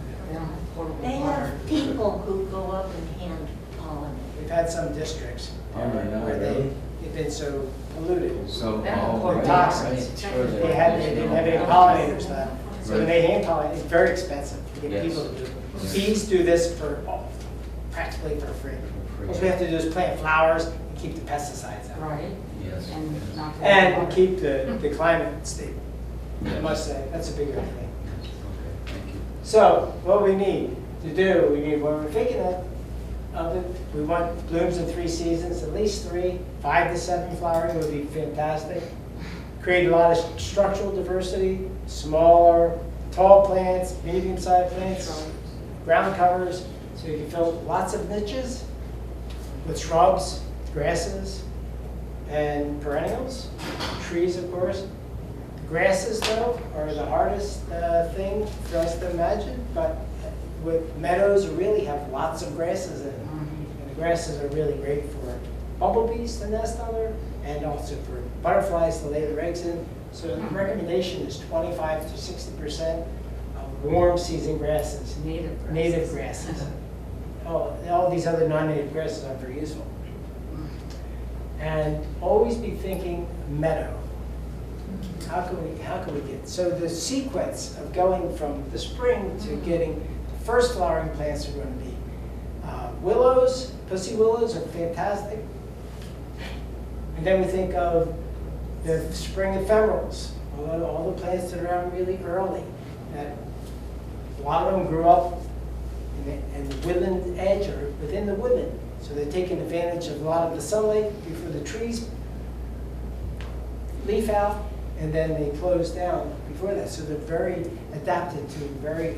Speaker 9: They have people who go up and hand pollinate.
Speaker 4: We've had some districts where they've been so polluted.
Speaker 7: So,
Speaker 4: With toxins.
Speaker 7: Sure,
Speaker 4: They didn't have any pollinators left. So when they hand pollinate, it's very expensive to get people to do it. Bees do this practically for free. What we have to do is plant flowers and keep the pesticides out.
Speaker 3: Right.
Speaker 7: Yes.
Speaker 4: And keep the climate stable. I must say, that's a bigger thing.
Speaker 7: Okay, thank you.
Speaker 4: So what we need to do, when we're thinking of it, we want blooms in 3 seasons, at least 3, 5 to 7 flowering would be fantastic. Create a lot of structural diversity, smaller, tall plants, medium-sized plants, ground covers, so you can fill lots of niches with shrubs, grasses, and perennials, trees, of course. Grasses, though, are the hardest thing for us to imagine, but with meadows really have lots of grasses in them. And the grasses are really great for bumblebees to nest on there, and also for butterflies to lay their eggs in. So the recommendation is 25 to 60% of warm season grasses. Native grasses. All these other non-native grasses aren't very useful. And always be thinking meadow. How can we get, so the sequence of going from the spring to getting the first flowering plants are going to be willows. Pussy willows are fantastic. And then we think of the spring ephemerals, all the plants that are out really early. That a lot of them grew up in the woodland edge or within the woodland. So they're taking advantage of a lot of the sunlight before the trees leaf out, and then they close down before that. So they're very adapted to very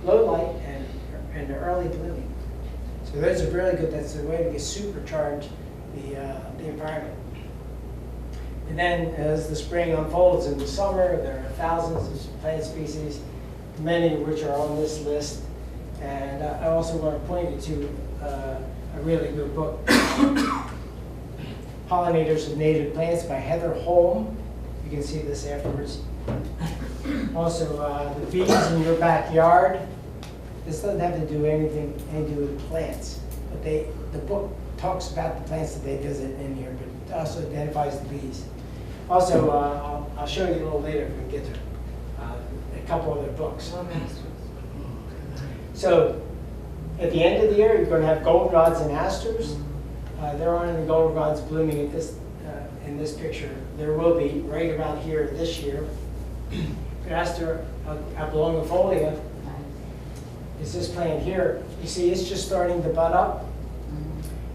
Speaker 4: low light and early blooming. So those are really good. That's a way to supercharge the environment. And then as the spring unfolds in the summer, there are thousands of plant species, many of which are on this list. And I also want to point you to a really good book, Pollinators of Native Plants by Heather Holm. You can see this afterwards. Also, the bees in your backyard. This doesn't have to do anything to do with plants, but the book talks about the plants that they visit in here, but it also identifies the bees. Also, I'll show you a little later if we get to a couple other books. So, at the end of the year, you're going to have goldenrods and asters. There aren't any goldenrods blooming at in this picture. There will be right around here this year. Aster oblongifolia is this plant here. You see, it's just starting to bud up.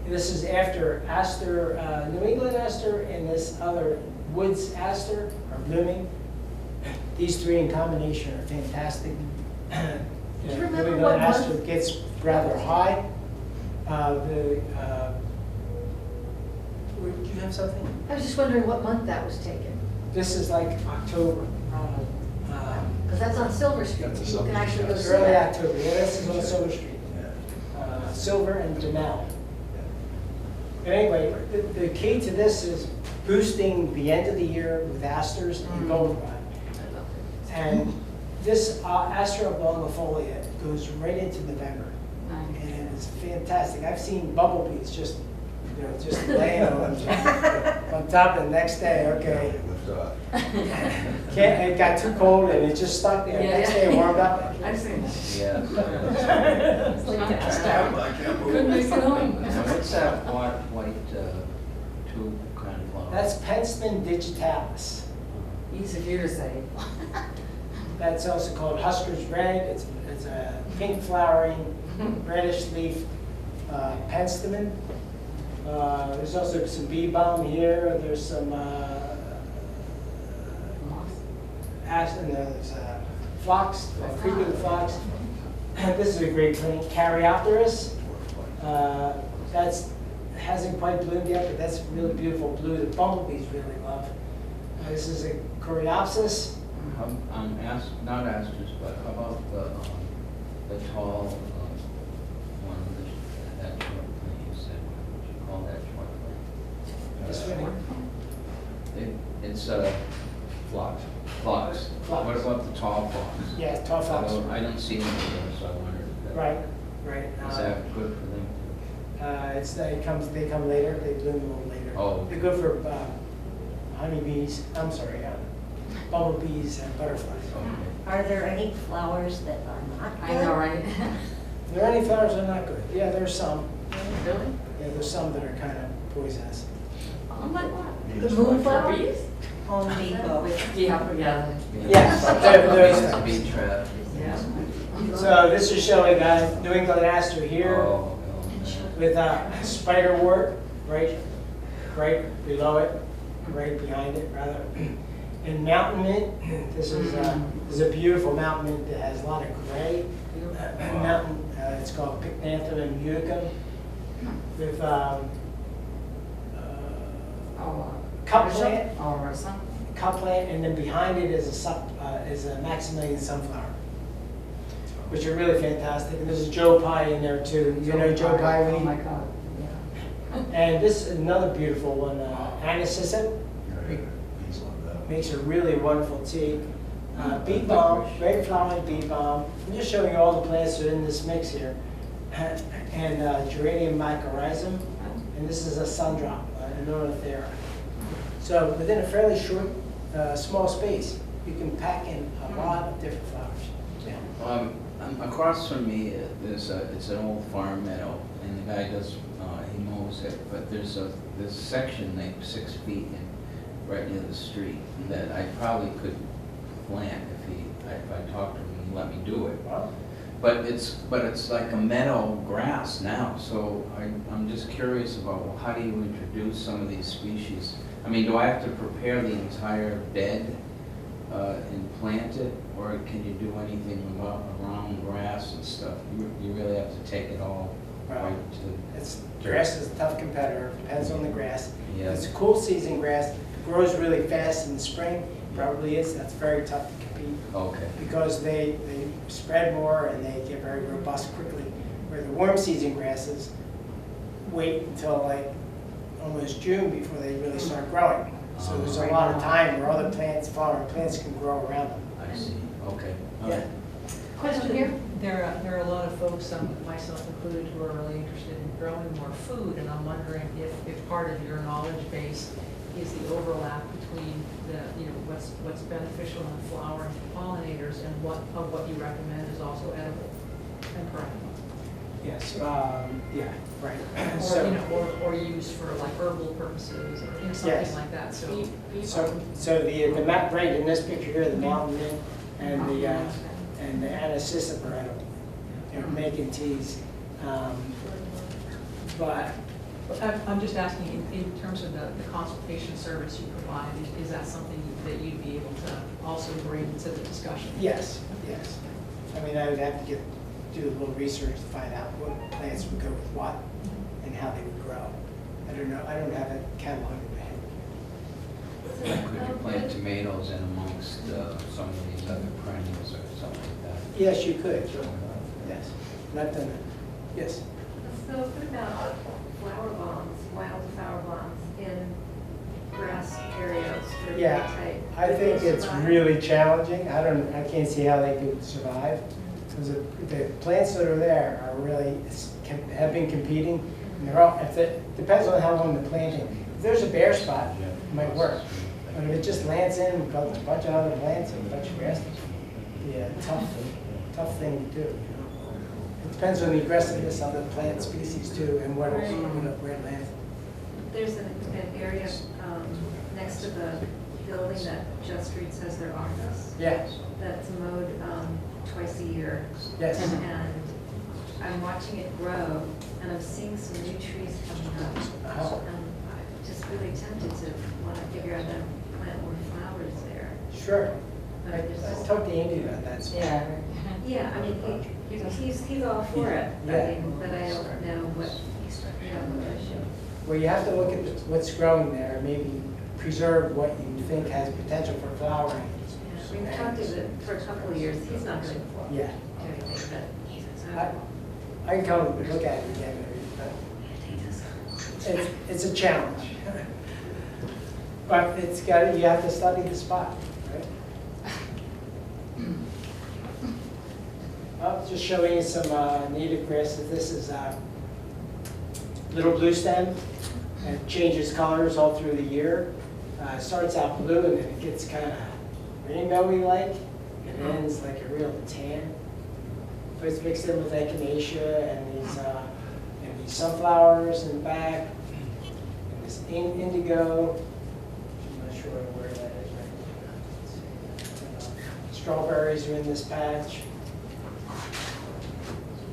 Speaker 4: This is after aster, New England aster, and this other woods aster are blooming. These three in combination are fantastic.
Speaker 10: Do you
Speaker 4: New
Speaker 10: remember
Speaker 4: England
Speaker 10: what
Speaker 4: aster
Speaker 10: month?
Speaker 4: gets rather high. Do you have something?
Speaker 10: I was just wondering what month that was taken,
Speaker 4: This is like October.
Speaker 10: because that's on Silver Street.
Speaker 8: That's a
Speaker 10: You can
Speaker 8: Silver
Speaker 10: actually go
Speaker 8: Street.
Speaker 10: see
Speaker 4: Early
Speaker 10: that.
Speaker 4: October, yeah, this is on Silver Street.
Speaker 8: Yeah.
Speaker 4: Silver and Denell. But anyway, the key to this is boosting the end of the year with asters and goldenrod. And this aster oblongifolia goes right into November.
Speaker 3: Nice.
Speaker 4: And it's fantastic. I've seen bumblebees just laying on top the next day, okay.
Speaker 8: Lift off.
Speaker 4: It got too cold and it just stuck there.
Speaker 3: Yeah,
Speaker 4: Next
Speaker 3: yeah.
Speaker 4: day it warmed up.
Speaker 3: I've seen that.
Speaker 7: Yeah.
Speaker 10: It's like cast
Speaker 8: I
Speaker 10: out.
Speaker 8: can't move.
Speaker 3: Couldn't make it home.
Speaker 7: Now, what's that white tube kind of flower?
Speaker 4: That's Penstemon digitalis.
Speaker 3: Easy for you to say.
Speaker 4: That's also called Husker's Red. It's a pink flowering, reddish leaf penstemon. There's also some bee balm here. There's some there's phlox, creeping phlox. This is a great plant, Caryopteris. That's hasn't quite bloomed yet, but that's really beautiful blue that bumblebees really love. This is a Coreopsis.
Speaker 7: Not asters, but how about the tall one, that short plant you said, what would you call that short
Speaker 4: This one.
Speaker 7: plant? It's phlox.
Speaker 4: Phlox.
Speaker 7: What about the tall phlox?
Speaker 4: Yeah, tall phlox.
Speaker 7: I don't see them here, so I wondered if that.
Speaker 4: Right.
Speaker 7: Is that good for them?
Speaker 4: They come later. They bloom a little later.
Speaker 7: Oh.
Speaker 4: They're good for honeybees. I'm sorry, bumblebees and butterflies.
Speaker 7: Okay.
Speaker 9: Are there any flowers that are not good?
Speaker 3: I know, right?
Speaker 4: Are there any flowers that are not good? Yeah, there's some.
Speaker 3: Really?
Speaker 4: Yeah, there's some that are kind of poisonous.
Speaker 3: I'm like, what?
Speaker 10: The moonflower?
Speaker 9: Home Depot.
Speaker 3: Yeah.
Speaker 4: Yes,
Speaker 7: It's
Speaker 4: those
Speaker 7: a
Speaker 4: types.
Speaker 7: bee trap.
Speaker 3: Yeah.
Speaker 4: So this is showing New England aster here
Speaker 7: Oh,
Speaker 4: with spiderwort right below it, right behind it rather. And mountain mint. This is a beautiful mountain mint that has a lot of gray. Mountain. It's called Pycnanthemum unicum with cup plant.
Speaker 3: Oh, Marissa?
Speaker 4: Cup plant, and then behind it is a Maximilian sunflower, which are really fantastic. And there's a Joe Pye in there too. You know Joe Pye?
Speaker 3: Oh my God.
Speaker 4: And this is another beautiful one, Anicisum.
Speaker 8: Bees love that.
Speaker 4: Makes a really wonderful tea. Bee balm, great flowering bee balm. I'm just showing you all the plants that are in this mix here. And Geranium mycorrhizum, and this is a sundrop, an ornithera. So within a fairly short, small space, you can pack in a lot of different flowers. Yeah.
Speaker 7: Across from me, it's an old farm meadow, and the guy does, he mows it, but there's a section like 6 feet in, right near the street that I probably could plant if I talked to him and let me do it.
Speaker 4: Wow.
Speaker 7: But it's like a meadow grass now, so I'm just curious about, well, how do you introduce some of these species? I mean, do I have to prepare the entire bed and plant it, or can you do anything around grass and stuff? You really have to take it all right to.
Speaker 4: Grass is a tough competitor. Depends on the grass.
Speaker 7: Yeah.
Speaker 4: It's a cool season grass. It grows really fast in the spring. Probably is. That's very tough to compete.
Speaker 7: Okay.
Speaker 4: Because they spread more and they get very robust quickly. Where the warm season grasses wait until like almost June before they really start growing. So there's a lot of time where other plants, flowering plants, can grow around them.
Speaker 7: I see. Okay.
Speaker 4: Yeah.
Speaker 10: Question here?
Speaker 11: There are a lot of folks, myself included, who are really interested in growing more food, and I'm wondering if part of your knowledge base is the overlap between what's beneficial in flowering pollinators and what you recommend is also edible and perennial.
Speaker 4: Yes. Yeah. Right.
Speaker 11: Or used for like herbal purposes or something
Speaker 4: Yes.
Speaker 11: like that. So
Speaker 4: the map right in this picture here, the mountain mint and the anicisum are edible. They're making teas, but
Speaker 11: I'm just asking, in terms of the consultation service you provide, is that something that you'd be able to also bring to the discussion?
Speaker 4: Yes, yes. I mean, I would have to do a little research to find out what plants would go with what and how they would grow. I don't know, I don't have a catalog in my head.
Speaker 7: Could you plant tomatoes in amongst some of these other perennials or something like that?
Speaker 4: Yes, you could. Yes, and I've done that. Yes.
Speaker 6: So what about flower lawns, wildflower lawns in grass areas for
Speaker 4: Yeah,
Speaker 6: type?
Speaker 4: I think it's really challenging. I can't see how they could survive. Because the plants that are there are really, have been competing. And they're all, depends on how long the planting. If there's a bare spot, it might work. But if it just lands in with a bunch of other plants and a bunch of grass, yeah, tough thing to do. It depends on the aggressiveness of the plant species too, and where it lands.
Speaker 6: There's an area next to the building that Just Street says their office.
Speaker 4: Yeah.
Speaker 6: That's mowed twice a year.
Speaker 4: Yes.
Speaker 6: And I'm watching it grow, and I'm seeing some new trees coming up.
Speaker 4: Oh.
Speaker 6: I'm just really tempted to want to figure out how to plant more flowers there.
Speaker 4: Sure.
Speaker 6: But
Speaker 4: I
Speaker 6: there's-
Speaker 4: talked to Andy about that.
Speaker 3: Yeah.
Speaker 6: Yeah, I mean, he's all for it,
Speaker 4: Yeah.
Speaker 6: but I don't know what issue.
Speaker 4: Well, you have to look at what's growing there, maybe preserve what you think has potential for flowering.
Speaker 6: We've talked to him for a couple of years, he's not going to do
Speaker 4: Yeah.
Speaker 6: anything, but.
Speaker 4: I can come and look at it again, but it's a challenge. But you have to study the spot, right? I'll just show you some native grasses. This is little blue stem, and it changes colors all through the year. It starts out blue and then it gets kind of rainbowy like. It ends like a real tan. But it's mixed in with echinacea and these sunflowers in the back, and this indigo. I'm not sure where that is right now. Strawberries are in this patch.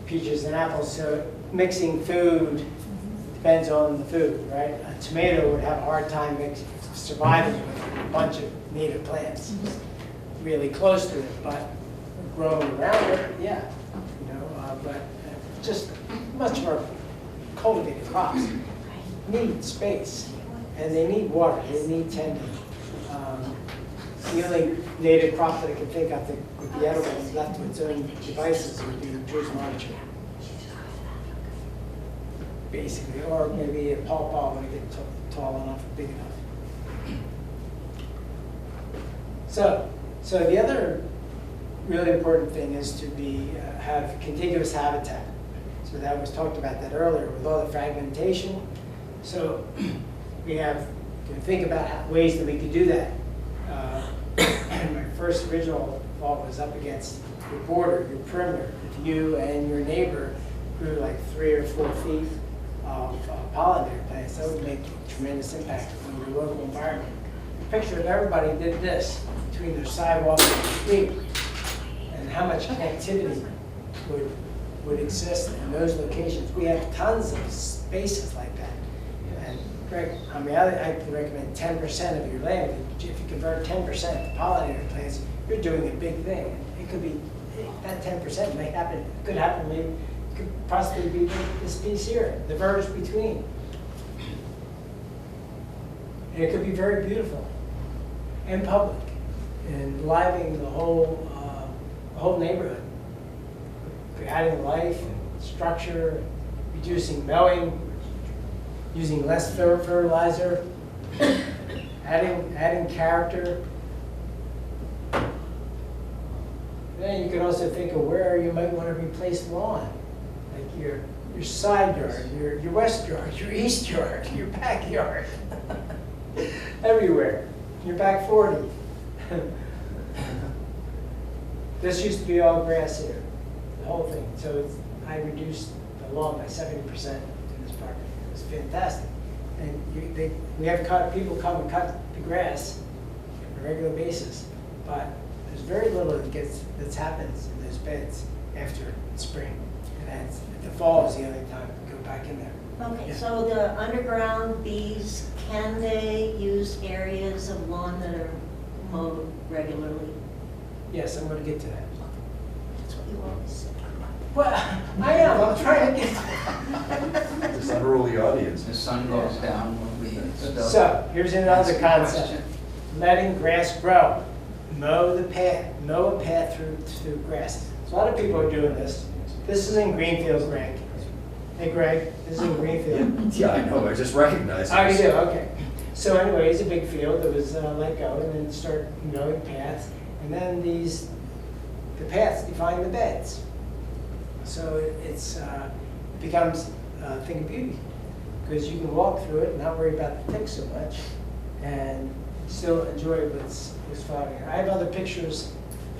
Speaker 4: Peaches and apples. So mixing food depends on the food, right? A tomato would have a hard time surviving with a bunch of native plants really close to it, but growing around it, yeah. But just much more cultivated crops need space, and they need water, they need tending. The only native crop that I can think of that would be edible and left to its own devices would be Jersey artichoke. Basically, or maybe a pawpaw when it gets tall enough and big enough. So the other really important thing is to have contiguous habitat. So that was talked about that earlier with all the fragmentation. So we have to think about ways that we could do that. My first original thought was up against your border, your perimeter. If you and your neighbor grew like 3 or 4 feet of pollinator plants, that would make a tremendous impact on your local environment. Picture if everybody did this between their sidewalk and the street, and how much connectivity would exist in those locations. We have tons of spaces like that. And Greg, I mean, I can recommend 10% of your land. If you convert 10% to pollinator plants, you're doing a big thing. It could be, that 10% may happen, could happen, maybe, could possibly be this piece here, the verge between. And it could be very beautiful and public and enlivening the whole neighborhood, adding life and structure, reducing mowing, using less fertilizer, adding character. Then you can also think of where you might want to replace lawn, like your side yard, your west yard, your east yard, your backyard, everywhere, your back 40. This used to be all grass here, the whole thing. So I reduced the lawn by 70% in this park. It was fantastic. And we have people come and cut the grass on a regular basis, but there's very little that happens in those beds after spring. And the fall is the only time to go back in there.
Speaker 9: Okay,
Speaker 4: Yeah.
Speaker 9: so the underground bees, can they use areas of lawn that are mowed regularly?
Speaker 4: Yes, I'm gonna get to that.
Speaker 9: That's what you always say.
Speaker 4: Well, I am, I'm trying to get.
Speaker 8: This unruly audience.
Speaker 7: The sun goes down when we still.
Speaker 4: So, here's another
Speaker 7: Ask a
Speaker 4: concept.
Speaker 7: question.
Speaker 4: Letting grass grow. Mow a path through grass. So a lot of people are doing this. This is in Greenfield, Greg. Hey Greg, this is in Greenfield.
Speaker 8: Yeah, I know, I just recognized
Speaker 4: Oh, you
Speaker 8: this.
Speaker 4: do, okay. So anyway, it's a big field that was let go, and then start mowing paths. And then the paths define the beds. So it becomes a thing of beauty, because you can walk through it and not worry about the ticks so much, and still enjoy what's flowering. I have other pictures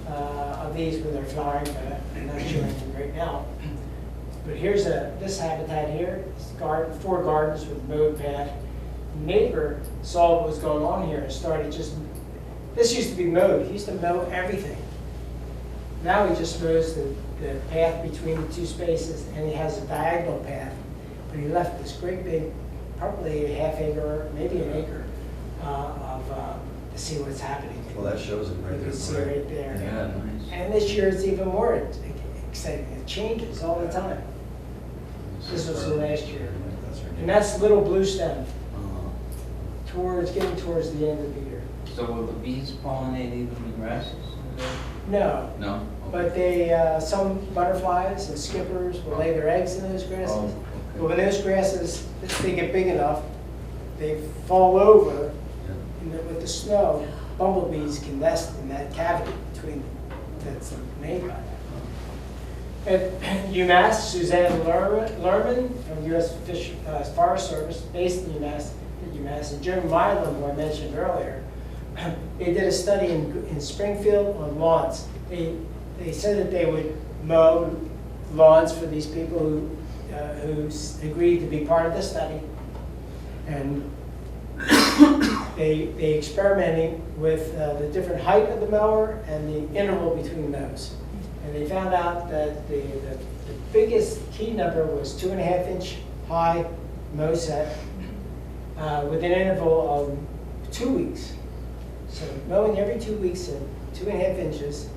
Speaker 4: of these where they're flowering, but I'm not showing them right now. But here's this habitat here, it's 4 gardens with mowed path. Neighbor saw what was going on here and started this used to be mowed, he used to mow everything. Now he just mows the path between the 2 spaces, and he has a diagonal path. But he left this great big, probably a half acre, maybe an acre, to see what's happening.
Speaker 8: Well, that shows it right
Speaker 4: You
Speaker 8: there.
Speaker 4: can see it right there.
Speaker 7: Yeah, nice.
Speaker 4: And this year it's even more exciting. It changes all the time. This was the last year. And that's little blue stem, getting towards the end of the year.
Speaker 7: So will the bees pollinate even the grasses?
Speaker 4: No,
Speaker 7: No?
Speaker 4: but some butterflies and skippers will lay their eggs in those grasses.
Speaker 7: Oh,
Speaker 4: But when
Speaker 7: okay.
Speaker 4: those grasses, if they get big enough, they fall over,
Speaker 7: Yeah.
Speaker 4: and with the snow, bumblebees can nest in that cavity between that's made by that. At UMass, Suzanne Lerman from U.S. Forest Service, based in UMass, and Jim Milam, who I mentioned earlier, they did a study in Springfield on lawns. They said that they would mow lawns for these people who agreed to be part of the study, and they experimented with the different height of the mower and the interval between those. And they found out that the biggest key number was 2.5-inch high mow set with an interval of 2 weeks. So mowing every 2 weeks at 2.5 inches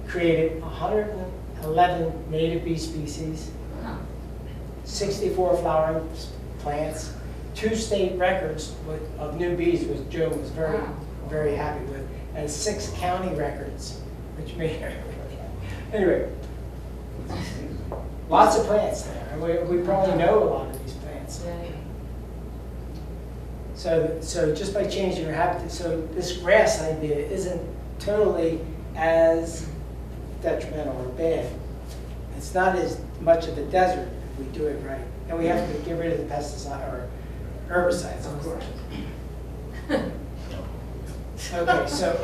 Speaker 4: created 111 native bee species, 64 flowering plants, 2 state records of new bees, which Joe was very happy with, and 6 county records, which made her really happy. Anyway, lots of plants there, and we probably know a lot of these plants. So just by changing your habitat, so this grass idea isn't totally as detrimental or bad. It's not as much of a desert if we do it right. And we have to get rid of the pesticide or herbicides, of course. Okay, so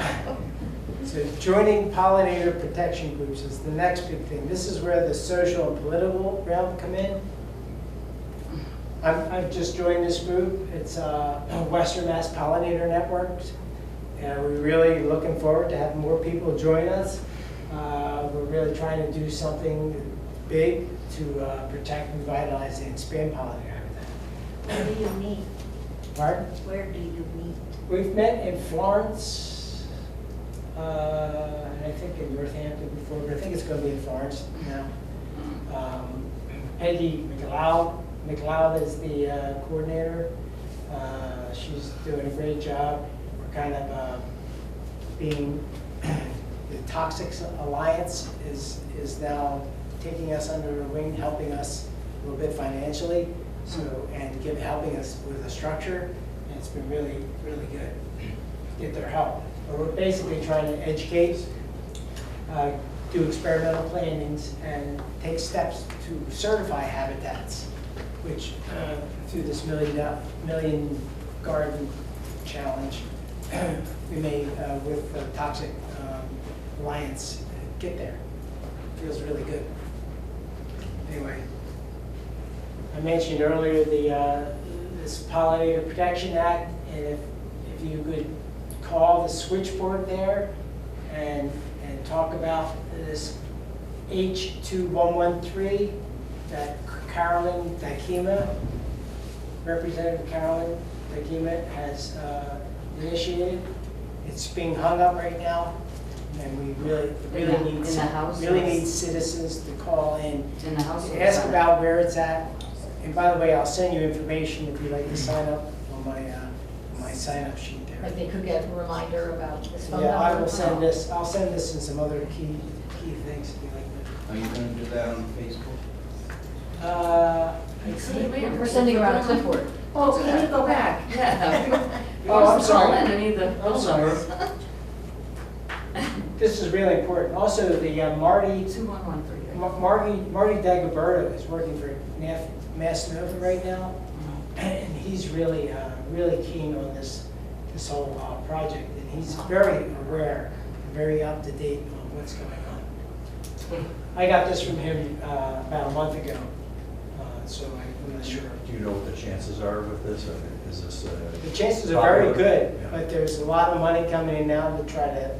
Speaker 4: joining pollinator protection groups is the next big thing. This is where the social and political realm come in. I've just joined this group. It's Western Mass Pollinator Networks. And we're really looking forward to having more people join us. We're really trying to do something big to protect, revitalize, and expand pollinator habitat.
Speaker 9: Where do you meet?
Speaker 4: Pardon?
Speaker 9: Where do you meet?
Speaker 4: We've met in Florence, and I think in Northampton before, but I think it's going to be in Florence now. Peggy McLeod is the coordinator. She's doing a great job. We're kind of being, the Toxics Alliance is now taking us under their wing, helping us a little bit financially, and helping us with a structure. And it's been really, really good. Get their help. But we're basically trying to educate, do experimental plantings, and take steps to certify habitats, which through this million garden challenge, we may, with the Toxic Alliance, get there. Feels really good. Anyway, I mentioned earlier this Pollinator Protection Act, and if you could call the switchboard there and talk about this H2113 that Carolyn Dakima, Representative Carolyn Dakima has initiated. It's being hung up right now, and we really need
Speaker 3: in the house?
Speaker 4: need citizens to call in,
Speaker 3: In the house?
Speaker 4: to ask about where it's at. And by the way, I'll send you information if you'd like to sign up on my sign-up sheet there.
Speaker 10: Like they could get a reminder about this phone number?
Speaker 4: Yeah, I will send this. I'll send this and some other key things if you'd like
Speaker 7: Are you gonna do that on Facebook?
Speaker 4: to.
Speaker 10: We're sending around a clipboard.
Speaker 3: Oh, can you go back? Yeah.
Speaker 4: Oh, I'm sorry.
Speaker 3: I need the
Speaker 4: I'm
Speaker 3: phone
Speaker 4: sorry.
Speaker 3: numbers.
Speaker 4: This is really important. Also, the Marty
Speaker 3: 2113.
Speaker 4: Marty Dagoberto is working for Mass Nova right now, and he's really keen on this whole project, and he's very aware, very up to date on what's going on. I got this from him about a month ago, so I'm not sure.
Speaker 8: Do you know what the chances are with this? Or is this?
Speaker 4: The chances are very good,
Speaker 8: Yeah.
Speaker 4: but there's a lot of money coming in now to try to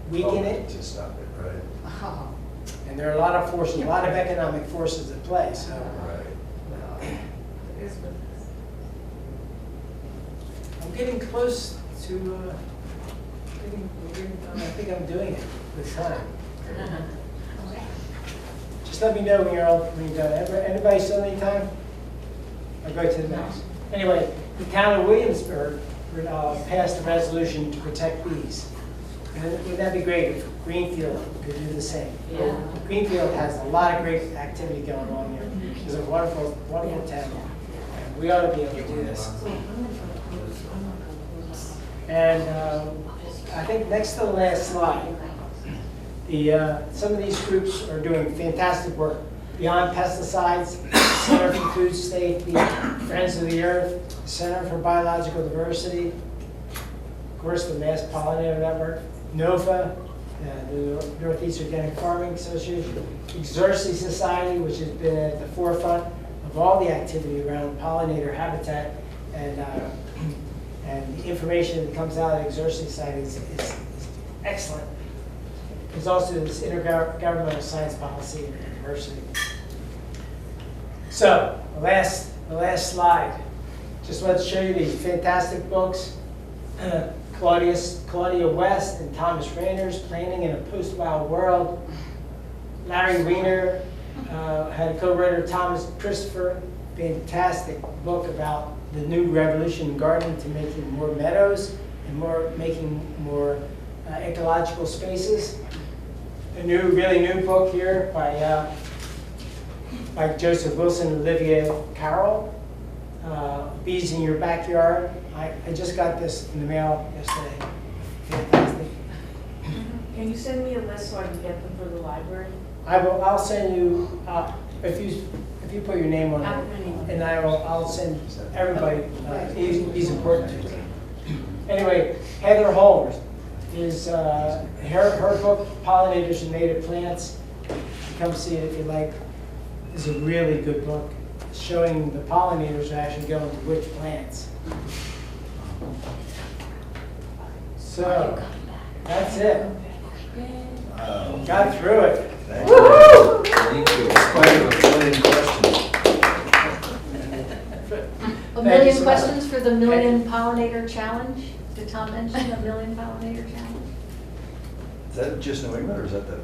Speaker 4: weaken it.
Speaker 8: To stop it, right?
Speaker 3: Oh,
Speaker 4: And there are a lot of forces, a lot of economic forces at play, so.
Speaker 8: Right.
Speaker 3: well, it is what it is.
Speaker 4: I'm getting close to, I think I'm doing it this time. Just let me know when you're done. Anybody still need time? I'll go to the next. Anyway, the town of Williamsburg passed a resolution to protect bees. And wouldn't that be great if Greenfield could do the same?
Speaker 3: Yeah.
Speaker 4: Greenfield has a lot of great activity going on here. It's a wonderful, wonderful town. And we ought to be able to do this. And I think next to the last slide, some of these groups are doing fantastic work. Beyond Pesticides, Center for Food Safety, Friends of the Earth, Center for Biological Diversity, of course the Mass Pollinator Network, NOFA, the Northeast Organic Farming Association, Diversity Society, which has been at the forefront of all the activity around pollinator habitat, and the information that comes out of the Diversity Society is excellent. There's also this intergovernmental science policy and diversity. So the last slide. Just want to show you these fantastic books. Claudia West and Thomas Rainer's Planning in a Post-Wild World. Larry Weiner had a co-writer, Thomas Christopher. Fantastic book about the new revolution in gardening to making more meadows and making more ecological spaces. A really new book here by Joseph Wilson and Olivia Carroll, Bees in Your Backyard. I just got this in the mail yesterday. Fantastic.
Speaker 2: Can you send me a list so I can get them for the library?
Speaker 4: I'll send you, if you put your name on it, and I'll send everybody, he's important to me. Anyway, Heather Holmes is, her book, Pollinators and Native Plants, come see it if you like, is a really good book, showing the pollinators actually going to which plants. So, that's it. Got through it.
Speaker 8: Thank you. Thank you. Quite a million questions.
Speaker 10: A million questions for the Million Pollinator Challenge? Did Tom mention a Million Pollinator Challenge?
Speaker 8: Is that just New England or is that the?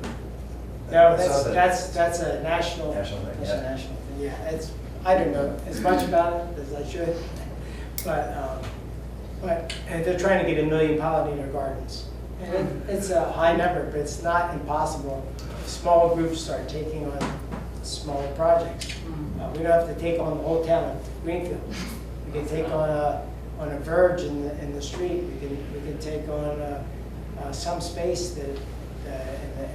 Speaker 4: No,
Speaker 8: I saw that.
Speaker 4: that's a national.
Speaker 8: National thing,
Speaker 4: That's
Speaker 8: yeah.
Speaker 4: a national thing. Yeah, I don't know as much about it as I should, but they're trying to get 1 million pollinator gardens. And it's a high number, but it's not impossible. Small groups start taking on smaller projects. We don't have to take on the whole town of Greenfield. We can take on a verge in the street. We can take on some space that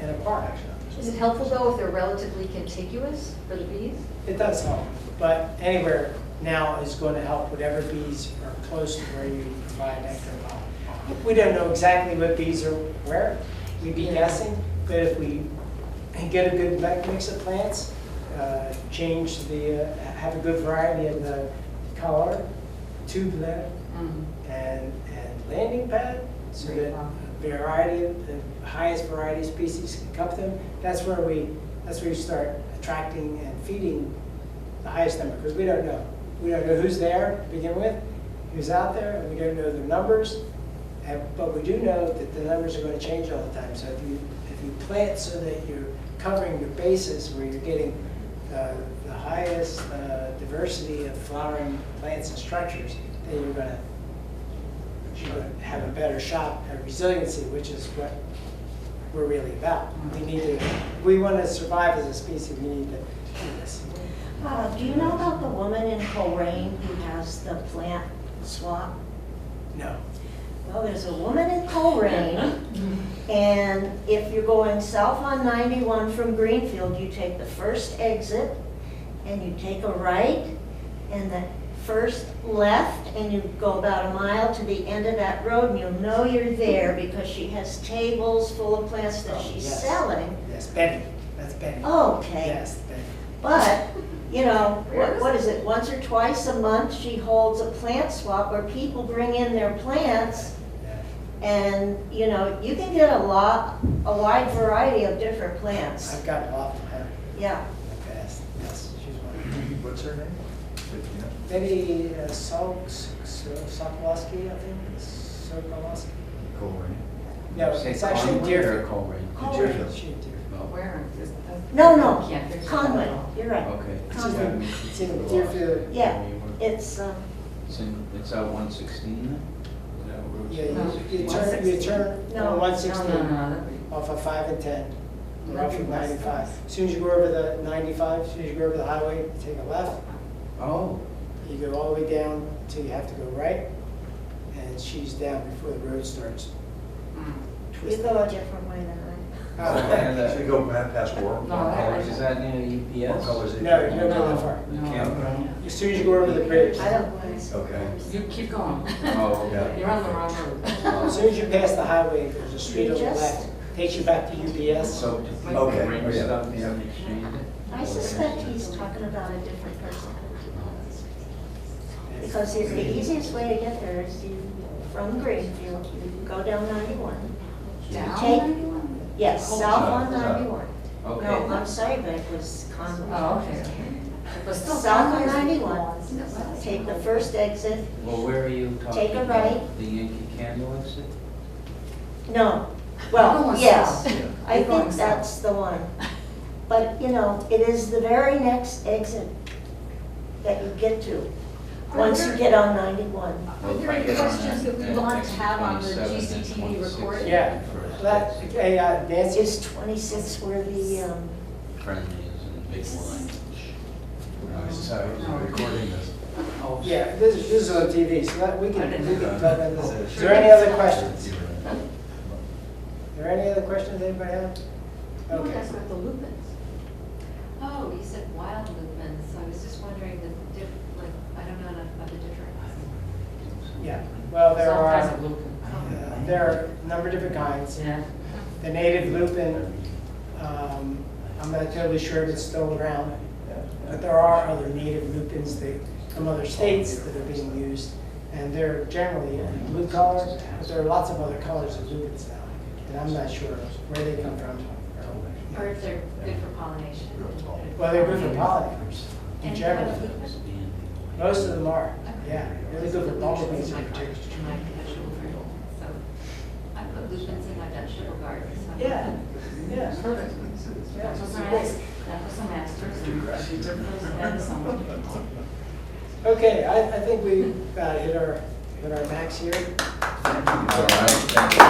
Speaker 4: in a park.
Speaker 10: Is it helpful though if they're relatively contiguous for the bees?
Speaker 4: It does help, but anywhere now is going to help whatever bees are close to where you provide nectar and pollen. We don't know exactly what bees are where. We'd be guessing, but if we get a good mix of plants, have a good variety of the color, tube litter, and landing pad, so that variety of the highest variety species can come to them. That's where you start attracting and feeding the highest number, because we don't know. We don't know who's there to begin with, who's out there, and we don't know the numbers. But we do know that the numbers are going to change all the time. So if you plant so that you're covering your bases where you're getting the highest diversity of flowering plants and structures, then you're going to have a better shot at resiliency, which is what we're really about. We want to survive as a species. We need to do this.
Speaker 9: Do you know about the woman in Coleraine who has the plant swap?
Speaker 4: No.
Speaker 9: Well, there's a woman in Coleraine, and if you're going south on 91 from Greenfield, you take the first exit, and you take a right, and the first left, and you go about a mile to the end of that road, and you'll know you're there because she has tables full of plants that she's selling.
Speaker 4: Yes, Betty. That's Betty.
Speaker 9: Okay.
Speaker 4: Yes, Betty.
Speaker 9: But, you know, what is it, once or twice a month, she holds a plant swap where people bring in their plants, and, you know, you can get a wide variety of different plants.
Speaker 4: I've got a lot from her.
Speaker 9: Yeah.
Speaker 4: Yes, she's one.
Speaker 8: What's her name?
Speaker 4: Betty Sokolowski, I think. Sokolowski.
Speaker 8: Coleraine.
Speaker 4: No, it's actually Deerfield.
Speaker 8: Deerfield.
Speaker 3: Where is
Speaker 9: No,
Speaker 3: Can't fix it.
Speaker 9: Conway, you're right.
Speaker 7: Okay.
Speaker 9: Conway.
Speaker 4: It's in Deerfield.
Speaker 9: Yeah, it's,
Speaker 7: It's out 116 then?
Speaker 4: Yeah,
Speaker 3: No.
Speaker 4: you turn
Speaker 9: No.
Speaker 4: on
Speaker 3: No,
Speaker 4: 116
Speaker 3: no.
Speaker 4: off of 5 and 10, or off of 95. As soon as you go over the 95, as soon as you go over the highway, you take a left.
Speaker 7: Oh,
Speaker 4: You go all the way down until you have to go right, and she's down before the road starts.
Speaker 9: you go a different way than
Speaker 8: So you go past Warren?
Speaker 3: No,
Speaker 7: is that near
Speaker 8: What
Speaker 7: UPS?
Speaker 8: color is it?
Speaker 4: No, you don't go that far. As soon as you go over the bridge.
Speaker 9: I. I don't.
Speaker 8: Okay.
Speaker 3: You keep going.
Speaker 7: Oh,
Speaker 8: Yeah.
Speaker 3: You're on the wrong road.
Speaker 4: As soon as you pass the highway, there's a street on the left, takes you back to UPS.
Speaker 7: So to
Speaker 8: Okay.
Speaker 7: bring
Speaker 8: Oh, yeah.
Speaker 7: stuff
Speaker 8: Yeah.
Speaker 7: and exchange it?
Speaker 9: I suspect he's talking about a different person. Because the easiest way to get there is from Greenfield, you go down 91.
Speaker 3: Down
Speaker 9: Take-
Speaker 3: 91?
Speaker 9: Yes, south on 91.
Speaker 7: Okay.
Speaker 9: No, I'm sorry, but it was Conway.
Speaker 3: Oh, okay. But still.
Speaker 9: South on 91, take the first exit.
Speaker 7: Well, where are you talking
Speaker 9: Take a
Speaker 7: about?
Speaker 9: right.
Speaker 7: The Yankee Candle exit?
Speaker 9: No,
Speaker 3: You're
Speaker 9: well,
Speaker 3: going
Speaker 9: yes,
Speaker 3: south.
Speaker 9: I
Speaker 3: You're going
Speaker 9: think that's the one. But, you know, it is the very next exit that you get to, once you get on 91.
Speaker 10: Are there any questions that we want to have on the GCTV recording?
Speaker 4: Yeah. That, hey, Nancy,
Speaker 9: Is 26 where the,
Speaker 7: Friendlies and big lines.
Speaker 8: This is how we're recording this.
Speaker 4: yeah, this is on TV, so that we can talk about this. Is there any other questions? Are there any other questions anybody have? Okay.
Speaker 10: That's about the lupins.
Speaker 6: Oh, you said wild lupins, I was just wondering I don't know enough about the difference.
Speaker 4: Yeah, well, there
Speaker 3: Some kinds
Speaker 4: are,
Speaker 3: of lupin.
Speaker 4: there are a number of different kinds.
Speaker 3: Yeah.
Speaker 4: The native lupin, I'm not totally sure if it's still around, but there are other native lupins from other states that are being used, and they're generally blue color, but there are lots of other colors of lupins now, and I'm not sure where they come from.
Speaker 6: Or if they're good for pollination.
Speaker 4: Well, they're good for pollinators in
Speaker 6: And
Speaker 4: general.
Speaker 6: kind of lupins?
Speaker 4: Most of them are, yeah. Really good for bumblebees in particular.
Speaker 6: So I put lupins in my vegetable garden. So
Speaker 4: Yeah, yeah.
Speaker 3: Perfect.
Speaker 4: Yeah,
Speaker 3: That was
Speaker 4: it's
Speaker 3: some
Speaker 4: great.
Speaker 3: masters and some.
Speaker 4: Okay, I think we about hit our max here.
Speaker 7: All right, thank you.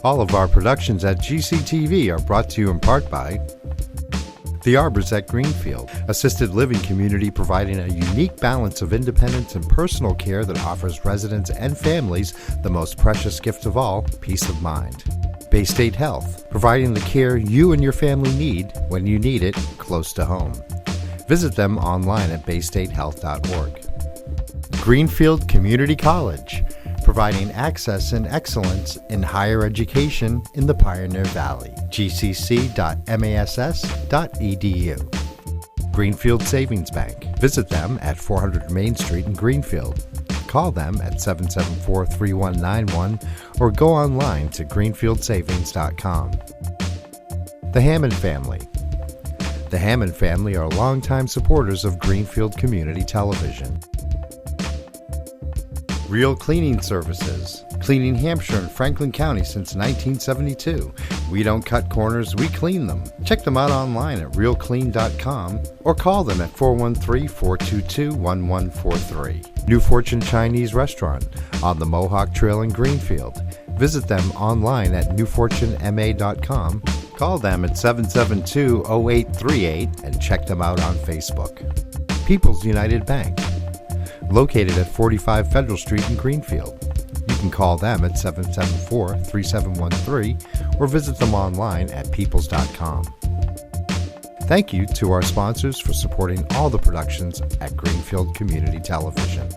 Speaker 1: All of our productions at GCTV are brought to you in part by The Arbors at Greenfield, assisted living community providing a unique balance of independence and personal care that offers residents and families the most precious gift of all, peace of mind. Bay State Health, providing the care you and your family need when you need it close to home. Visit them online at baystatehealth.org. Greenfield Community College, providing access and excellence in higher education in the Pioneer Valley. gcc.mass.edu. Greenfield Savings Bank. Visit them at 400 Main Street in Greenfield. Call them at 774-3191 or go online to greenfieldsavings.com. The Hammond Family. The Hammond family are longtime supporters of Greenfield Community Television. Real Cleaning Services. Cleaning Hampshire and Franklin County since 1972. We don't cut corners, we clean them. Check them out online at realclean.com or call them at 413-422-1143. New Fortune Chinese Restaurant on the Mohawk Trail in Greenfield. Visit them online at newfortunema.com. Call them at 772-0838 and check them out on Facebook. People's United Bank. Located at 45 Federal Street in Greenfield. You can call them at 774-3713 or visit them online at peoples.com. Thank you to our sponsors for supporting all the productions at Greenfield Community Television.